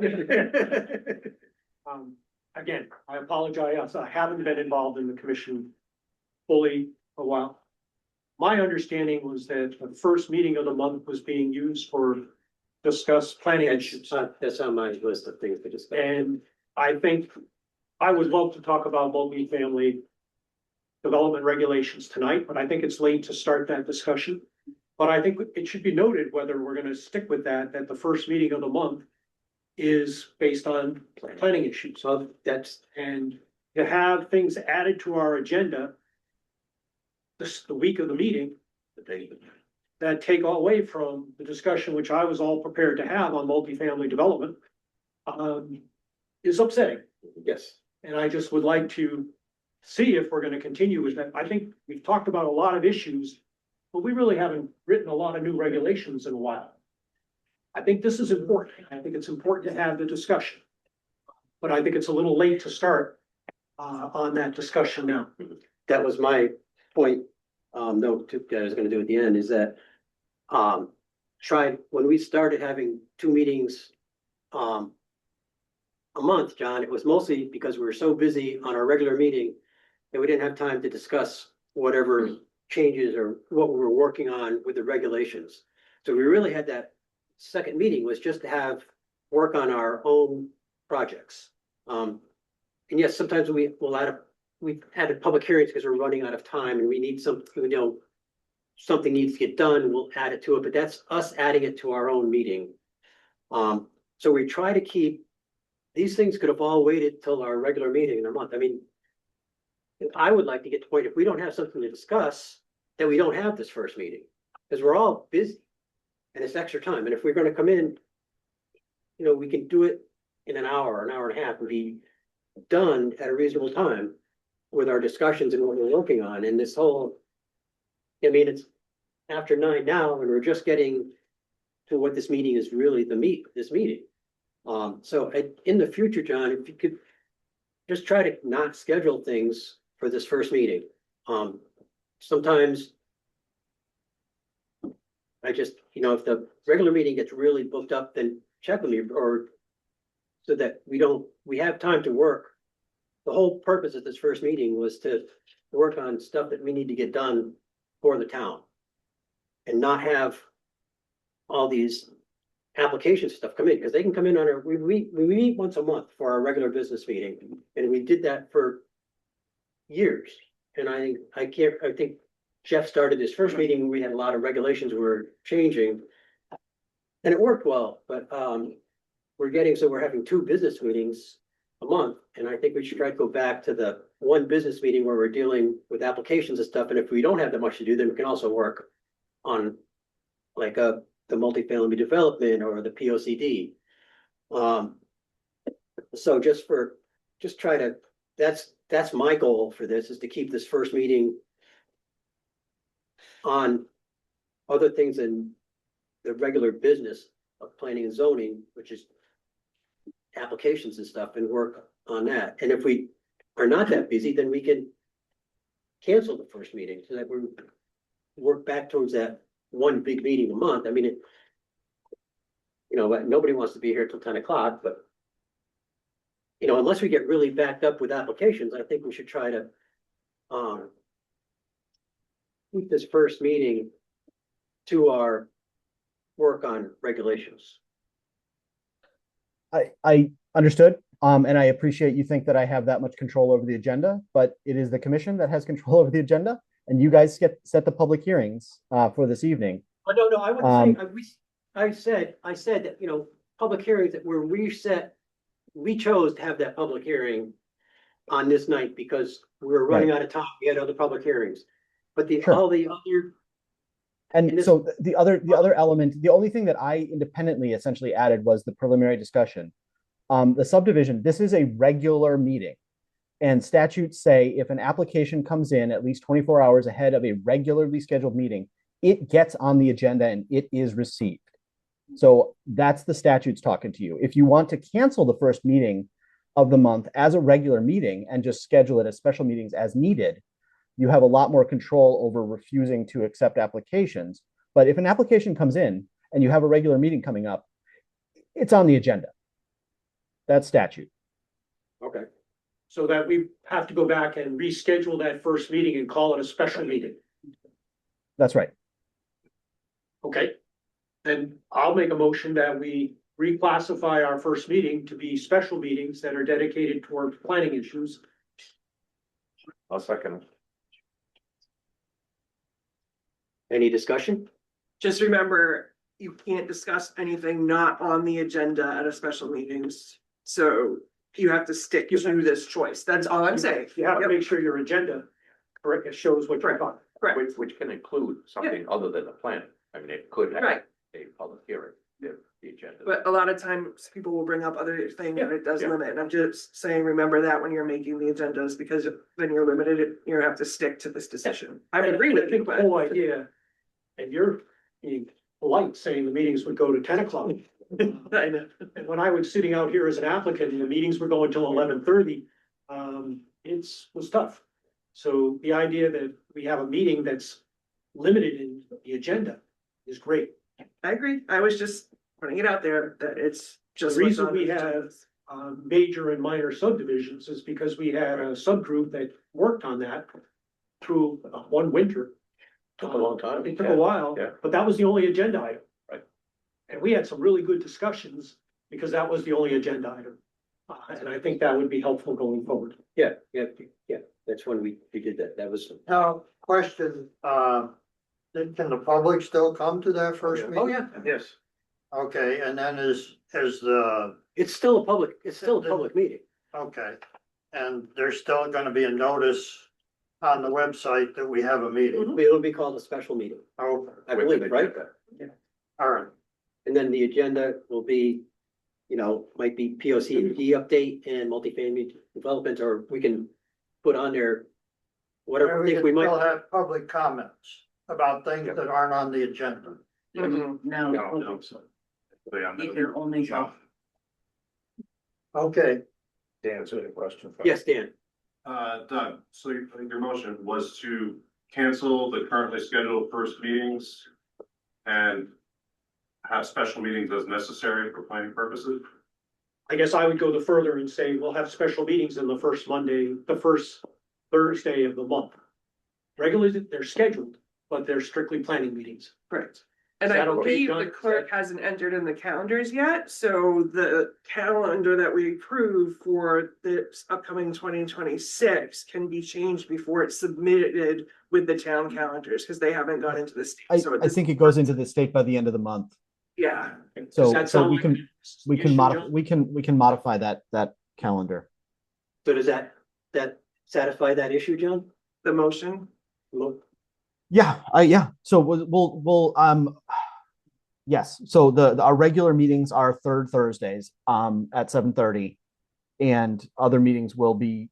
Again, I apologize, I haven't been involved in the commission fully for a while. My understanding was that the first meeting of the month was being used for discuss planning issues. That's on my list of things to discuss. And I think I would love to talk about multifamily development regulations tonight, but I think it's late to start that discussion. But I think it should be noted whether we're gonna stick with that the first meeting of the month is based on planning issues. So that's, And to have things added to our agenda the week of the meeting, that take away from the discussion, which I was all prepared to have on multifamily development, is upsetting. yes. And I just would like to see if we're gonna continue with that. I think we've talked about a lot of issues, but we really haven't written a lot of new regulations in a while. I think this is important. I think it's important to have the discussion. But I think it's a little late to start on that discussion now. That was my point, note that I was gonna do at the end, is that, when we started having 2 meetings, a month, John, it was mostly because we were so busy on our regular meeting that we didn't have time to discuss whatever changes or what we were working on with the regulations. So we really had that second meeting was just to have work on our own projects. And yes, sometimes we've added public hearings because we're running out of time and we need something, something needs to get done, we'll add it to it, but that's us adding it to our own meeting. So we try to keep, these things could have all waited till our regular meeting in a month. I mean, I would like to get to the point, if we don't have something to discuss, that we don't have this first meeting, because we're all busy and it's extra time. And if we're gonna come in, we can do it in an hour and a half and be done at a reasonable time with our discussions and what we're working on. And this whole, it's after 9 now, and we're just getting to what this meeting is really this meeting. So in the future, John, if you could just try to not schedule things for this first meeting. Sometimes I just, if the regular meeting gets really booked up, then check with me, or so that we have time to work. The whole purpose of this first meeting was to work on stuff that we need to get done for the town and not have all these application stuff come in, because they can come in on we meet once a month for our regular business meeting, and we did that for years. And I think Jeff started his first meeting, we had a lot of regulations we were changing, and it worked well, but we're having 2 business meetings a month, and I think we should try to go back to the 1 business meeting where we're dealing with applications and stuff. And if we don't have that much to do, then we can also work on like the multifamily development or the POCD. So that's my goal for this, is to keep this first meeting on other things than the regular business of planning and zoning, which is applications and stuff, and work on that. And if we are not that busy, then we can cancel the first meeting so that we work back towards that 1 big meeting a month. I mean, nobody wants to be here till 10 o'clock, but unless we get really backed up with applications, I think we should try to keep this first meeting to our work on regulations. I understood. And I appreciate you think that I have that much control over the agenda, but it is the commission that has control over the agenda, and you guys set the public hearings for this evening. Oh, no, I wouldn't say, I said that, public hearings that were we chose to have that public hearing on this night because we were running out of time. We had other public hearings, but all the other. And so the other element, the only thing that I independently essentially added was the preliminary discussion. The subdivision, this is a regular meeting. And statutes say if an application comes in at least 24 hours ahead of a regularly scheduled meeting, it gets on the agenda and it is received. So that's the statutes talking to you. If you want to cancel the first meeting of the month as a regular meeting and just schedule it as special meetings as needed, you have a lot more control over refusing to accept applications. But if an application comes in and you have a regular meeting coming up, it's on the agenda. That's statute. Okay. So that we have to go back and reschedule that first meeting and call it a special meeting. That's right. Okay. Then I'll make a motion that we reclassify our first meeting to be special meetings that are dedicated toward planning issues. I'll second. Any discussion? Just remember, you can't discuss anything not on the agenda at a special meetings. So you have to stick to this choice. That's all I'm saying. You have to Yep. make sure your agenda, correct, it shows what you're talking. Correct. Which can include something other than the plan. I mean, it could have Right. a public hearing, if the agenda. But a lot of times people will bring up other things and it does Yeah. limit. And I'm just saying, remember that when you're making the agendas, because then you're limited, you have to stick to this decision. I would agree with you, The but. whole idea, and you're being polite saying the meetings would go to 10 o'clock. I know. And when I was sitting out here as an applicant and the meetings were going till 11:30, was tough. So the idea that we have a meeting that's limited in the agenda is great. I agree. I was just putting it out there that it's just. The what's reason on we the have agenda. major and minor subdivisions is because we had a subgroup that worked on that through one winter. Took a long time. It took a while, Yeah. but that was the only agenda item. Right. And we had some really good discussions because that was the only agenda item. And I think that would be helpful going forward. Yeah. That's when we did that. That was. Now, question, can the public still come to that first meeting? Oh, yeah. Yes. Okay, and then is the, It's still a public meeting. okay, and there's still gonna be a notice on the website that we have a meeting. It'll be called a special meeting, Oh, I believe, right? all right, And then the agenda will be, might be P O C D update and multifamily development, or we can put on there whatever we things can we still might. have public comments about things that aren't on the agenda. No, No. these are only. Okay, Dan, so a question. Yes, Dan. Doug, so your motion was to cancel the currently scheduled first meetings and have special meetings as necessary for planning purposes? I guess I would go the further and say we'll have special meetings in the first Thursday of the month. Regularly, they're scheduled, but they're strictly planning meetings. Correct. And Is I that okay, believe John? the clerk hasn't entered in the calendars yet, so the calendar that we approve for this upcoming 2026 can be changed before it's submitted with the town calendars, because they haven't gone into the state. So I think it goes into the state by the end of the month. Yeah, Does So, that so sound we like can, an we can issue, modify, John? we can modify that calendar. So does that satisfy that issue, John? the motion. Well, Yeah. So we'll yes. So our regular meetings are third Thursdays, at 7:30. And other meetings will be,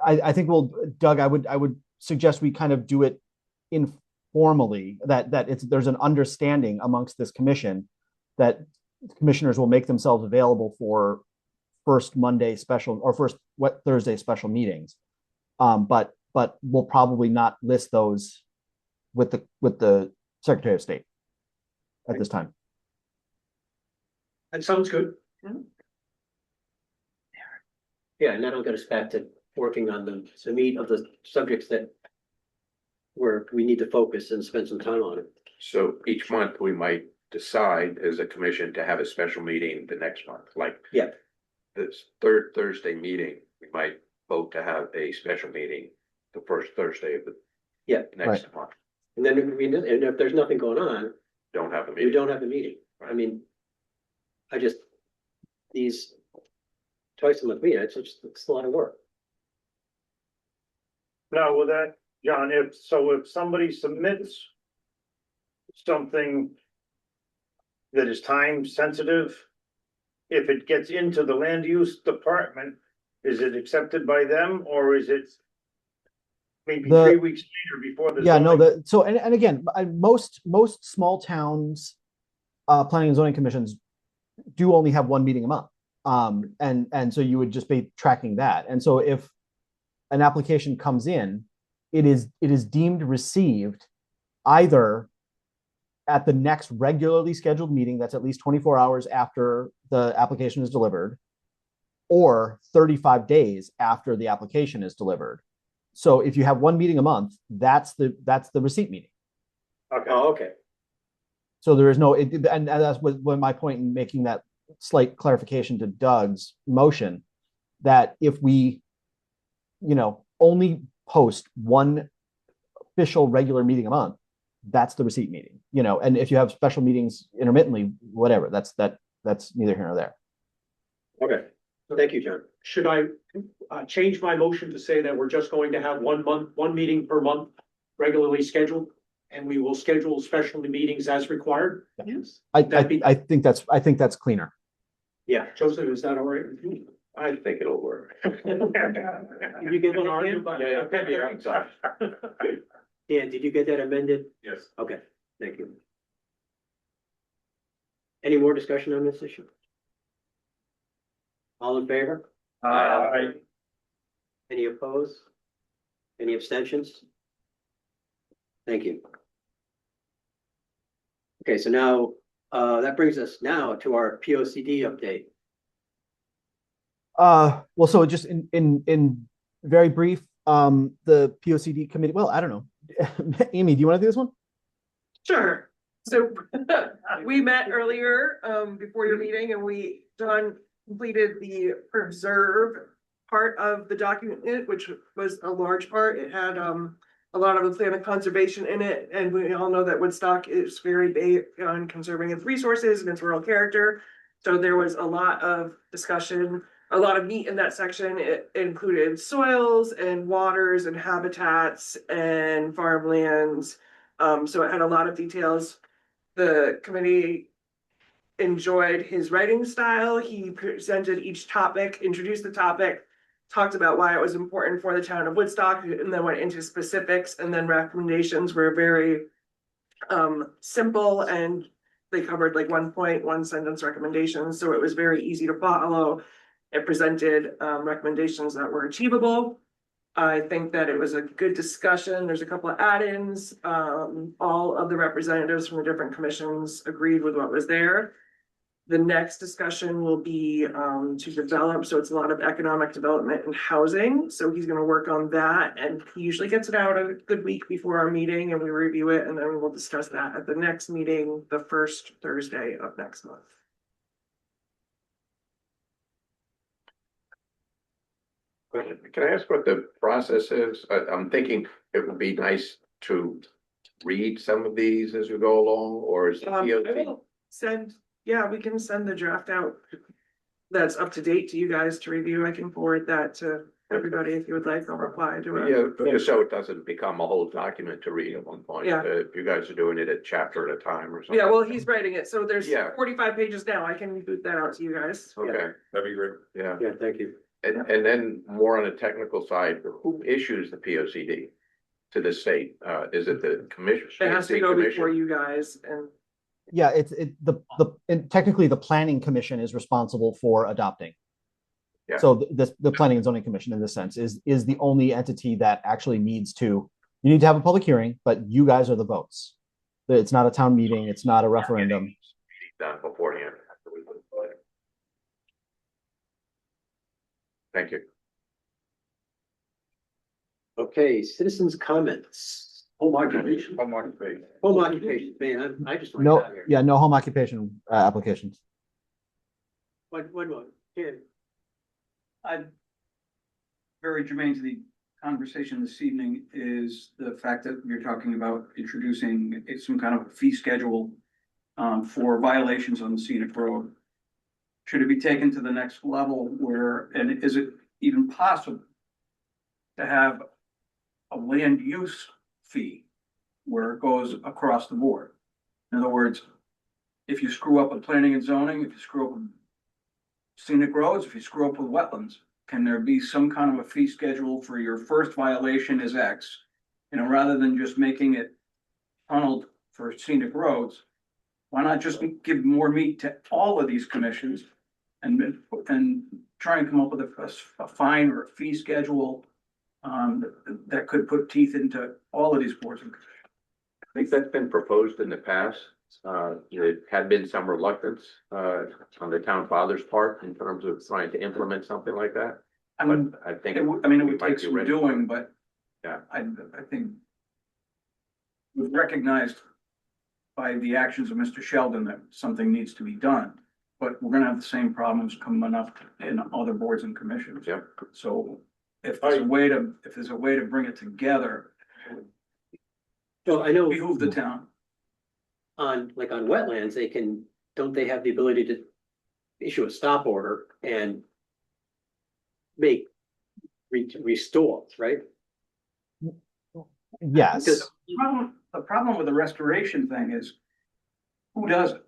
I think Doug, I would suggest we kind of do it informally, that there's an understanding amongst this commission that commissioners will make themselves available for first Monday special or first Thursday special meetings. But we'll probably not list those with the Secretary of State at this time. That sounds good. Yeah, and that'll get us back to working on the meat of the subjects that we need to focus and spend some time on it. So each month we might decide as a commission to have a special meeting the next month, like. Yeah. This third Thursday meeting, we might vote to have a special meeting the first Thursday of the. Yeah. Next month, And then, and if there's nothing going on, don't have a we meeting. don't have a meeting. I mean, these twice a month meeting, it's a lot of work. Now, with that, John, if somebody submits something that is time sensitive, if it gets into the land use department, Is it accepted by them or is it maybe The- 3 weeks later before the Yeah, no, zoning? so, and again, most small towns, planning and zoning commissions do only have one meeting a month. And so you would just be tracking that. And so if an application comes in, it is deemed received either at the next regularly scheduled meeting that's at least 24 hours after the application is delivered, or 35 days after the application is delivered. So if you have one meeting a month, that's the receipt meeting. Okay. Oh, okay. So there is no, and that's what my point in making that slight clarification to Doug's motion, that if we, only post one official regular meeting a month, that's the receipt meeting, and if you have special meetings intermittently, whatever, that's neither here nor there. Okay, thank you, John. Should I change my motion to say that we're just going to have one meeting per month regularly scheduled? And we will schedule special meetings as required? Yes. I think that's cleaner. Yeah. Joseph, is that all right with you? I think it'll work. Did you get that argued? Yeah, I'm sorry. Dan, did you get that amended? Yes. Okay, thank you. Any more discussion on this issue? All in favor? Any opposed? Any abstentions? Thank you. Okay, so now, that brings us now to our POCD update. Well, so just in very brief, the POCD committee, well, I don't know. Amy, do you want to do this one? Sure. So we met earlier, before your meeting, and John completed the preserve part of the document, which was a large part. It had, a lot of the plan of conservation in it, and we all know that Woodstock is very big on conserving its resources and its rural character. So there was a lot of discussion, a lot of meat in that section. It included soils and waters and habitats and farmlands. So it had a lot of details. The committee enjoyed his writing style. He presented each topic, introduced the topic, talked about why it was important for the town of Woodstock, and then went into specifics, and then recommendations were very simple, and they covered like 1 sentence recommendations, so it was very easy to follow. It presented recommendations that were achievable. I think that it was a good discussion. There's a couple of add-ins. All of the representatives from the different commissions agreed with what was there. The next discussion will be to develop, so it's a lot of economic development and housing. So he's gonna work on that, and he usually gets it out a good week before our meeting, and we review it, and then we will discuss that at the next meeting, the first Thursday of next month. Can I ask what the process is? I'm thinking it would be nice to read some of these as we go along, or is the I POC? will send, yeah, we can send the draft out that's up to date to you guys to review. I can forward that to everybody if you would like. I'll reply to it. Yeah, just so it doesn't become a whole document to read at one point. Yeah. If you guys are doing it a chapter at a time or something. Yeah, well, he's writing it, so there's Yeah. 45 pages now. I can boot that out to you guys. Okay, That'd be great. yeah. Yeah, thank you. And then more on the technical side, who issues the POCD to the state? Is it the commission? It has to go commission? before you guys, and Yeah, and technically the planning commission is responsible for adopting. Yeah. So the planning and zoning commission in this sense is the only entity that actually needs to, you need to have a public hearing, but you guys are the votes. It's not a town meeting, it's not a referendum. Done beforehand. Thank you. Okay, citizens' comments. Home occupation. Home occupation. Home occupation, man, I just. No, yeah, no home occupation applications. One moment, here. Very germane to the conversation this evening is the fact that you're talking about introducing some kind of fee schedule for violations on the scenic road. Should it be taken to the next level where, and is it even possible to have a land use fee where it goes across the board? In other words, if you screw up with planning and zoning, if you screw up with scenic roads, if you screw up with wetlands, can there be some kind of a fee schedule for your first violation is X? You know, rather than just making it funneled for scenic roads, why not just give more meat to all of these commissions? And try and come up with a fine or a fee schedule that could put teeth into all of these boards and commissions. I think that's been proposed in the past. There had been some reluctance, on the town father's part in terms of trying to implement something like that. I mean, But I think. it would we might take be some ready for doing, it. but Yeah. I think we've recognized by the actions of Mr. Sheldon that something needs to be done. But we're gonna have the same problems coming up in other boards and commissions. Yep. So if there's a way to bring it together, So I know behoove the town. on wetlands, don't they have the ability to issue a stop order and restore, right? Yes. Because- The problem with the restoration thing is, who does it?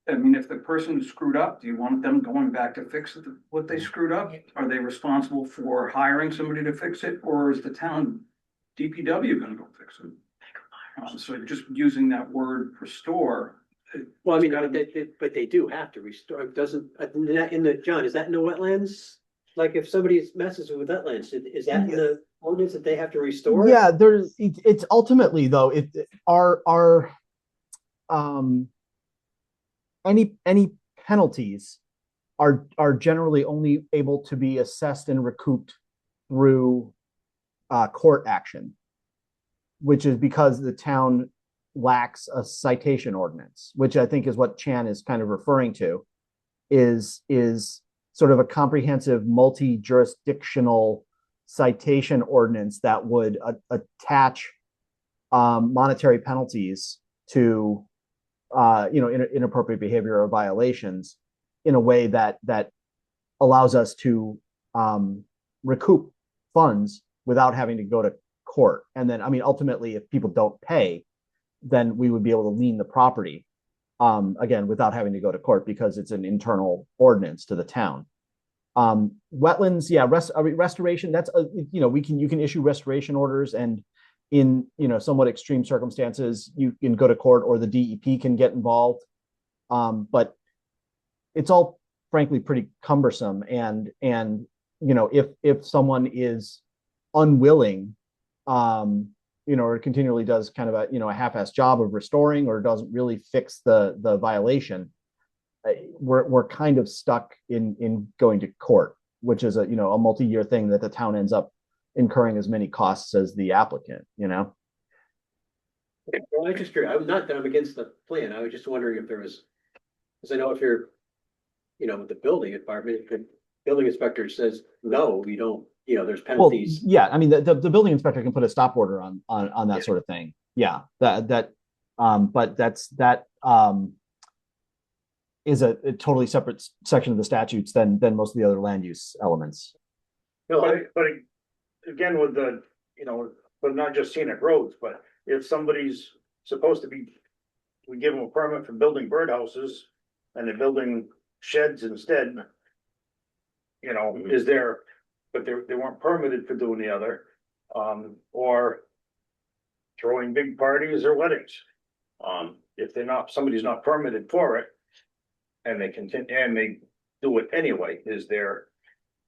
I mean, if the person screwed up, do you want them going back to fix what they screwed up? Are they responsible for hiring somebody to fix it, or is the town DPW gonna go fix it? So just using that word restore. Well, I mean, but they do have to restore, doesn't, John, is that in the wetlands? Like if somebody messes with wetlands, is that in the ordinance that they have to restore? Yeah, it's ultimately though, any penalties are generally only able to be assessed and recouped through court action, which is because the town lacks a citation ordinance, which I think is what Chan is kind of referring to, is sort of a comprehensive multi-jurisdictional citation ordinance that would attach monetary penalties to inappropriate behavior or violations in a way that allows us to recoup funds without having to go to court. And then, I mean, ultimately, if people don't pay, then we would be able to lien the property, again, without having to go to court because it's an internal ordinance to the town. Wetlands, yeah, restoration, that's, you can issue restoration orders, and in, somewhat extreme circumstances, you can go to court or the DEP can get involved. But it's all frankly pretty cumbersome. And if someone is unwilling, or continually does kind of a half-assed job of restoring or doesn't really fix the violation, we're kind of stuck in going to court, which is a multi-year thing that the town ends up incurring as many costs as the applicant. Well, I just curious. I was not that I'm against the plan. I was just wondering if there was, because I know if you're, with the building department, if the building inspector says, no, we don't, there's penalties. Well, yeah, I mean, the building inspector can put a stop order on that sort of thing. Yeah, but that is a totally separate section of the statutes than most of the other land use elements. But again, with but not just scenic roads, but if somebody's supposed to be, we give them a permit for building birdhouses and they're building sheds instead. Is there, but they weren't permitted for doing the other, or throwing big parties or weddings. If somebody's not permitted for it, and they continue, and they do it anyway, is there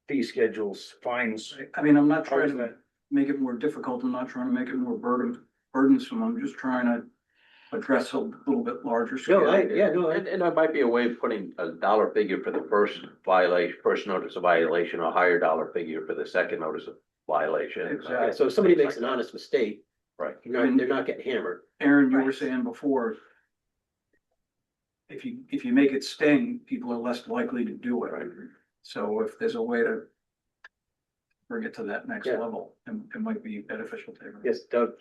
fee schedules, fines? I mean, I'm not trying to make it more difficult. I'm not trying to make it more burdensome. I'm just trying to address a little bit larger scale. And that might be a way of putting a dollar figure for the first notice of violation, a higher dollar figure for the second notice of violation. Exactly. So if somebody makes an honest mistake, right, they're not getting hammered. Aaron, you were saying before, if you make it sting, people are less likely to do it. Right? So if there's a way to bring it to that next level, it might be beneficial to everyone. Yes, Doug.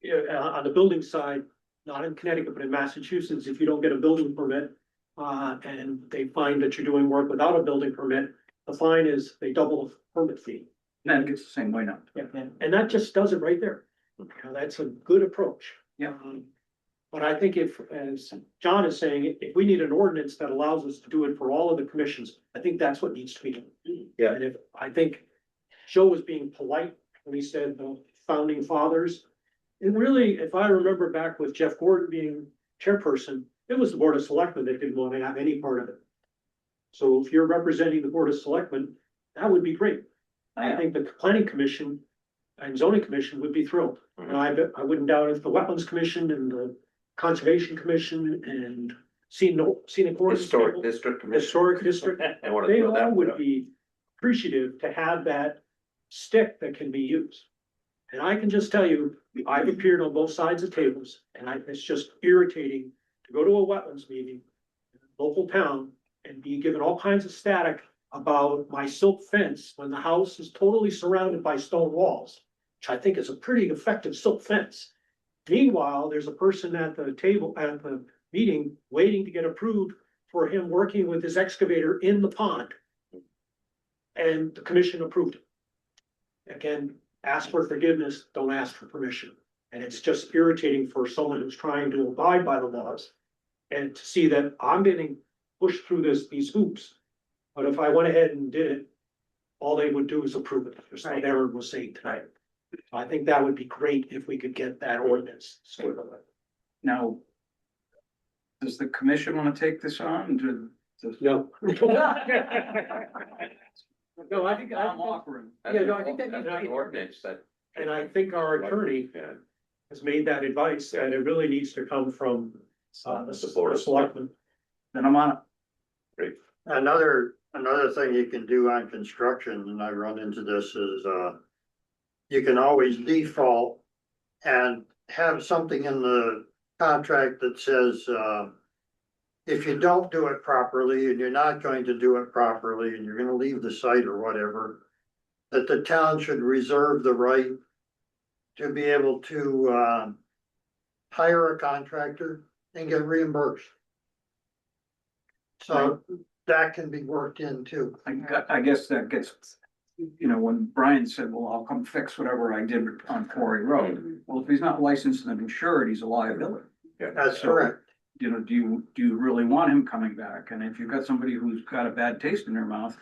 Yeah, on the building side, not in Connecticut, but in Massachusetts, if you don't get a building permit, and they find that you're doing work without a building permit, the fine is they double the permit fee. And it gets the same way now. Yeah, and that just does it right there. That's a good approach. Yeah. But I think if, as John is saying, if we need an ordinance that allows us to do it for all of the commissions, I think that's what needs to be done. Yeah. And if, I think Joe was being polite when he said the founding fathers. And really, if I remember back with Jeff Gordon being chairperson, it was the Board of Selectmen that didn't want to have any part of it. So if you're representing the Board of Selectmen, that would be great. I think the Planning Commission and Zoning Commission would be thrilled. And I wouldn't doubt if the Wetlands Commission and the Conservation Commission and Scenic Ordinance Historic District Commission. Historic District, I wanna they throw that all one would out. be appreciative to have that stick that can be used. And I can just tell you, I've appeared on both sides of tables, and it's just irritating to go to a wetlands meeting, local town, and be given all kinds of static about my silk fence when the house is totally surrounded by stone walls, which I think is a pretty effective silk fence. Meanwhile, there's a person at the table, at the meeting, waiting to get approved for him working with his excavator in the pond. And the commission approved it. Again, ask for forgiveness, don't ask for permission. And it's just irritating for someone who's trying to abide by the laws. And to see that I'm getting pushed through these hoops. But if I went ahead and did it, all they would do is approve it, just like Aaron was saying tonight. I think that would be great if we could get that ordinance squared away. Now, does the commission want to take this on No. No, I think, I'm offering. yeah, no, I think that That's needs to an be ordinance that. and I think our attorney Yeah. has made that advice, and it really needs to come from the Board of Selectmen. Then I'm on it. Another thing you can do on construction, and I run into this, is, you can always default and have something in the contract that says, if you don't do it properly and you're not going to do it properly and you're gonna leave the site or whatever, that the town should reserve the right to be able to, hire a contractor and get reimbursed. So that can be worked in too. I guess that gets, when Brian said, well, I'll come fix whatever I did on Quarry Road. Well, if he's not licensed and insured, he's a liability. That's correct. Do you really want him coming back? And if you've got somebody who's got a bad taste in their mouth,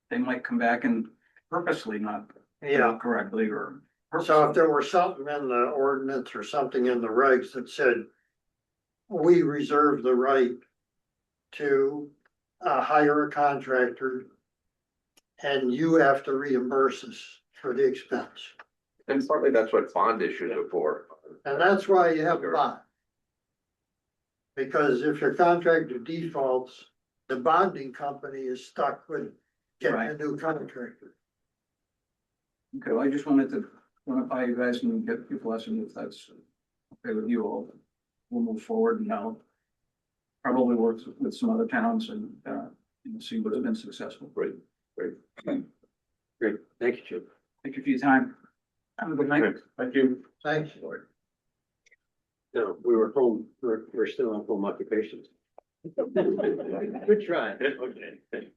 they might come back and purposely not do it correctly or. So if there were something in the ordinance or something in the regs that said, we reserve the right to hire a contractor and you have to reimburse us for the expense. And partly that's what bond issues are for. And that's why you have a bond. Because if your contractor defaults, the bonding company is stuck with getting a new contractor. Okay, well, I just wanted to run it by you guys and get your blessing if that's okay with you all. We'll move forward and I'll probably work with some other towns and see what's been successful. Great. Great, thank you, Jim. Thank you for your time. Have a good night. Thank you. Thanks. No, we were home, we're still on home occupations. Good try. Okay.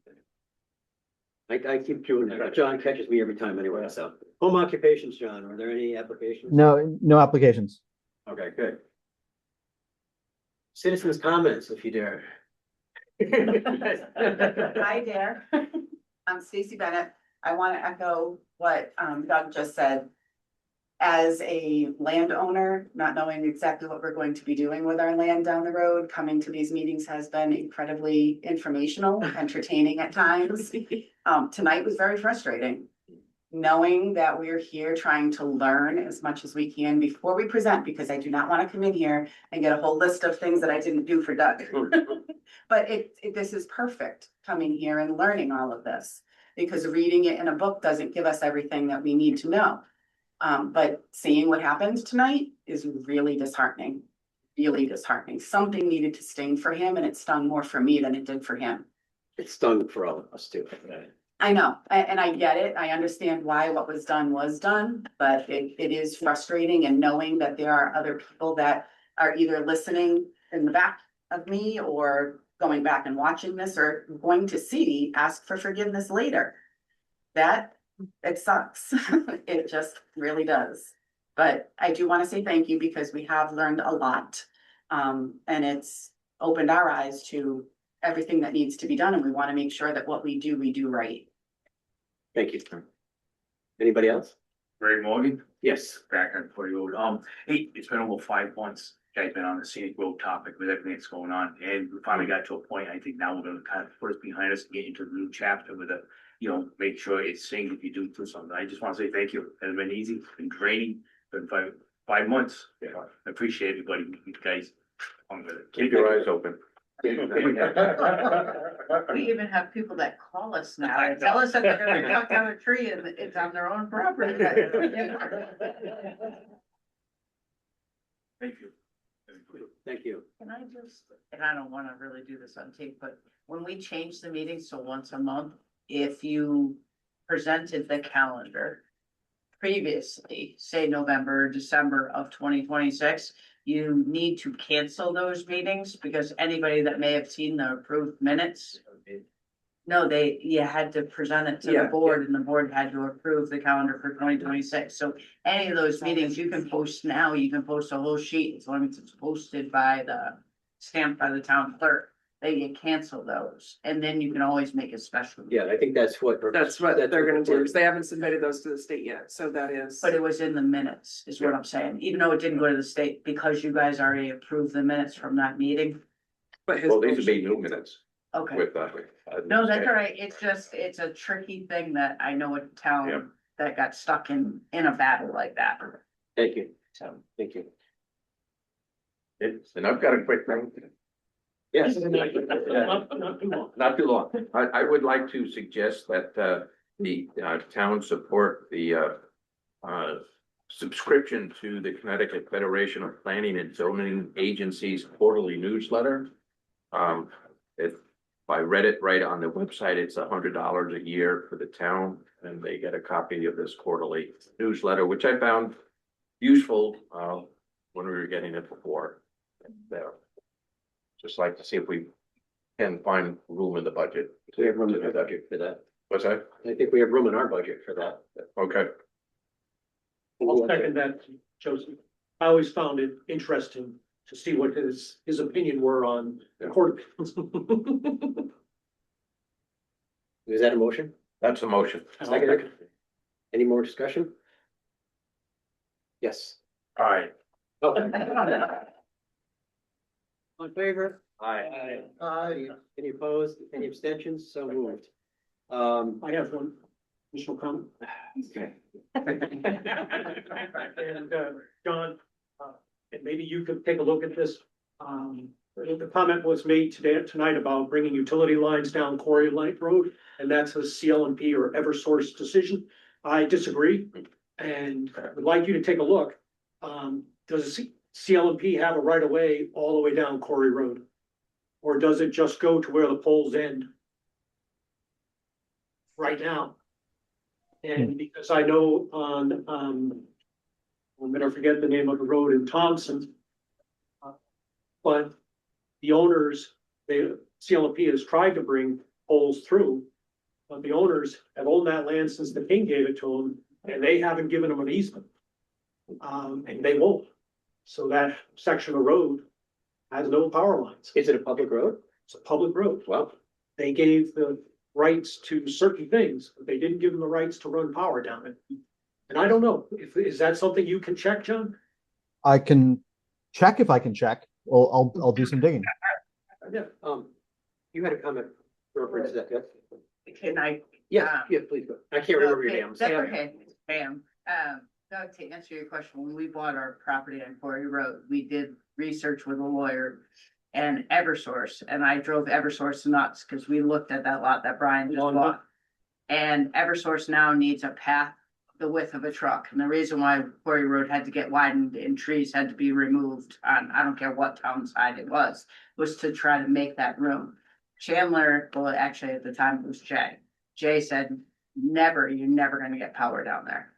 I keep doing that. John catches me every time anyway, so. Home occupations, John, are there any applications? No applications. Okay, good. Citizens' comments, if you dare. Hi there. I'm Stacy Bennett. I want to echo what Doug just said. As a landowner, not knowing exactly what we're going to be doing with our land down the road, coming to these meetings has been incredibly informational, entertaining at times. Tonight was very frustrating. Knowing that we're here trying to learn as much as we can before we present, because I do not want to come in here and get a whole list of things that I didn't do for Doug. But this is perfect, coming here and learning all of this, because reading it in a book doesn't give us everything that we need to know. But seeing what happened tonight is really disheartening, Something needed to sting for him, and it stung more for me than it did for him. It stung for all of us too. I know, and I get it. I understand why what was done, but it is frustrating, and knowing that there are other people that are either listening in the back of me or going back and watching this or going to see, ask for forgiveness later. It sucks. It just really does. But I do want to say thank you, because we have learned a lot. And it's opened our eyes to everything that needs to be done. And we want to make sure that what we do right. Thank you. Anybody else? Ray Morgan, Yes. back on Quarry Road. Hey, it's been over 5 months. Guys been on the scenic road topic with everything that's going on, and we finally got to a point. I think now we're gonna kind of put us behind us and get into the new chapter with a, make sure it's safe if you do something. I just want to say thank you. It's been easy, it's been draining, been 5 months. Yeah, I appreciate everybody, you guys. Keep your eyes open. We even have people that call us now and tell us that they're gonna cut down a tree and it's on their own property. Thank you. Thank you. Can I just, and I don't wanna really do this on tape, but when we change the meetings to once a month, if you presented the calendar previously, say November, or December of 2026, you need to cancel those meetings because anybody that may have seen the approved minutes. No, you had to present it to the Yeah. board and the board had to approve the calendar for 2026. So any of those meetings you can post now, you can post a whole sheet as long as it's posted stamped by the town clerk. Then you cancel those and then you can always make a special. Yeah, I think that's what. That's what they're gonna do, is they haven't submitted those to the state yet, so that is. But it was in the minutes, is what I'm saying, even though it didn't go to the state, because you guys already approved the minutes from that meeting. But his Well, these would be new minutes Okay, with, no, that's all right, it's a tricky thing that I know a Yeah. town that got stuck in a battle like that, Thank you. so. Thank you. And I've got a quick thing. Yes. Not too long. Not too long. I would like to suggest that, the, town support the, subscription to the Connecticut Federation of Planning and Zoning Agencies quarterly newsletter. If I read it right on the website, it's $100 a year for the town, and they get a copy of this quarterly newsletter, which I found useful, when we were getting it before. There. Just like to see if we can find room in the budget. We have room in our budget for that. What's that? I think we have room in our budget for that. Okay. I'll second that, Joseph. I always found it interesting to see what his opinion were on Yeah. court. Is that a motion? That's a motion. Second. Any more discussion? Yes. All right. Oh. On favor? Aye. Any opposed? Any abstentions? So moved. I have one additional comment. Okay. And, John, and maybe you could take a look at this. The comment was made tonight about bringing utility lines down Quarry Light Road, and that's a CLMP or Eversource decision. I disagree, and would like you to take a look. Does CLMP have a right of way all the way down Quarry Road? Or does it just go to where the poles end? Right now. And because I know on, I'm gonna forget the name of the road in Thompson. But the owners, CLMP has tried to bring poles through. But the owners have owned that land since the king gave it to them, and they haven't given them an easement. And they won't. So that section of road has no power lines. Is it a public road? It's a public road. Well, They gave the rights to certain things, but they didn't give them the rights to run power down it. And I don't know, is that something you can check, John? I can check if I can check. I'll do some digging. Yeah. You had a comment reference to that, yes? Can I? Yeah, yeah, please go. I can't remember your Okay, name. that's okay, Pam. Doug, to answer your question, when we bought our property on Quarry Road, we did research with a lawyer and Eversource, and I drove Eversource nuts because we looked at that lot that Brian just bought. And Eversource now needs a path the width of a truck, and the reason why Quarry Road had to get widened and trees had to be removed on, I don't care what town side it was to try to make that room. Chandler, well, actually at the time it was Jay. Jay said, you're never gonna get power down there.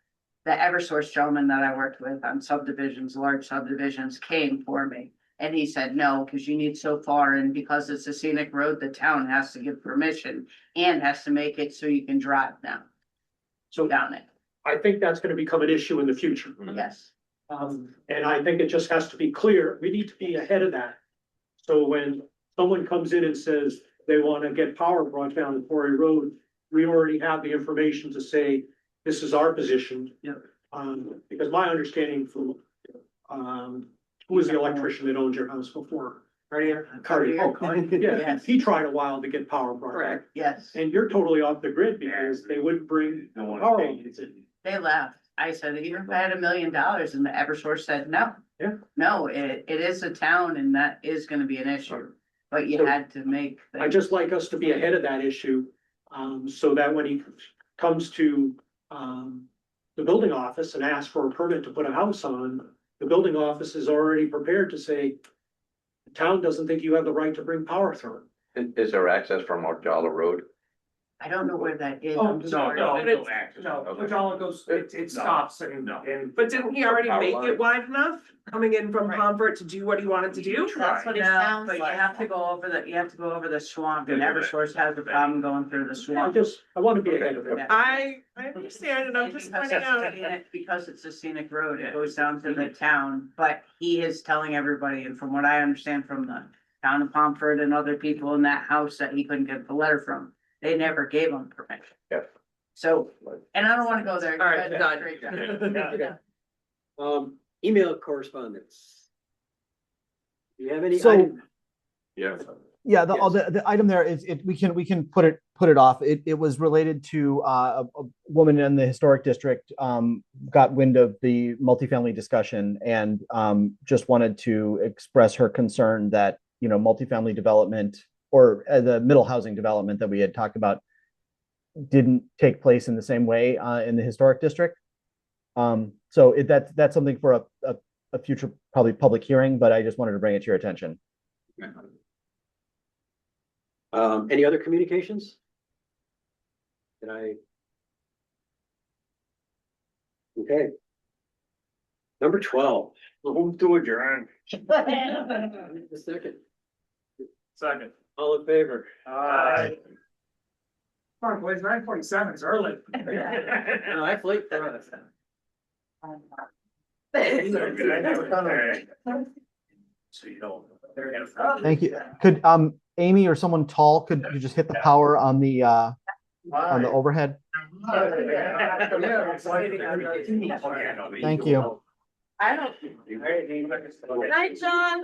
The Eversource gentleman that I worked with on subdivisions, large subdivisions, came for me. And he said, no, because you need so far, and because it's a scenic road, the town has to give permission and has to make it so you can drive down. So down it, I think that's gonna become an issue in the future. yes. And I think it just has to be clear, we need to be ahead of that. So when someone comes in and says they wanna get power brought down to Quarry Road, we already have the information to say, this is our position. Yeah. Because my understanding from, who was the electrician that owned your house before? Cartier. Yeah, Yes. he tried a while to get power brought back. Correct, yes. And you're totally off the grid because they wouldn't bring Don't wanna power. pay it. They left. I said, even if I had $1 million, and the Eversource said, no. Yeah. No, it is a town and that is gonna be an issue, but you So, had to make. I'd just like us to be ahead of that issue, so that when he comes to, the building office and asks for a permit to put a house on, the building office is already prepared to say, the town doesn't think you have the right to bring power through it. Is there access from Ojala Road? I don't know where that is. Oh, I'm No, sorry. no, But no it's- access. No, Okay. Ojala goes, it stops and, No. and, but didn't he already Power make line. it wide enough coming in from Right. Pomfret to do what he wanted to do? That's what it No, sounds but like. you You have to go over the swamp and Eversource has a problem going through the swamp. I want to be ahead of it. Yeah. I understand and I'm just Because pointing it's out. because it's a scenic road, it goes down to the town, but he is telling everybody, and from what I understand from the town of Pomfret and other people in that house that he couldn't get the letter from, they never gave him permission. Yeah. So, and I don't wanna go there. All right, You done. guys- Okay. Email correspondence. Do you have any? So- Yeah. Yeah, Yes. the item there is, we can put it off. It was related to a woman in the historic district got wind of the multifamily discussion and just wanted to express her concern that, you know, multifamily development or the middle housing development that we had talked about didn't take place in the same way in the historic district. So that's something for a future probably public hearing, but I just wanted to bring it to your attention. Any other communications? Did I? Okay. Number 12. Move to adjourn. A second. Second. All in favor? Aye. Come on, boys, 9:47, it's early. No, that's late for us. So you know. Thank you. Could Amy or someone tall, could you just hit the power on the overhead? Thank you. I don't. Good night, John.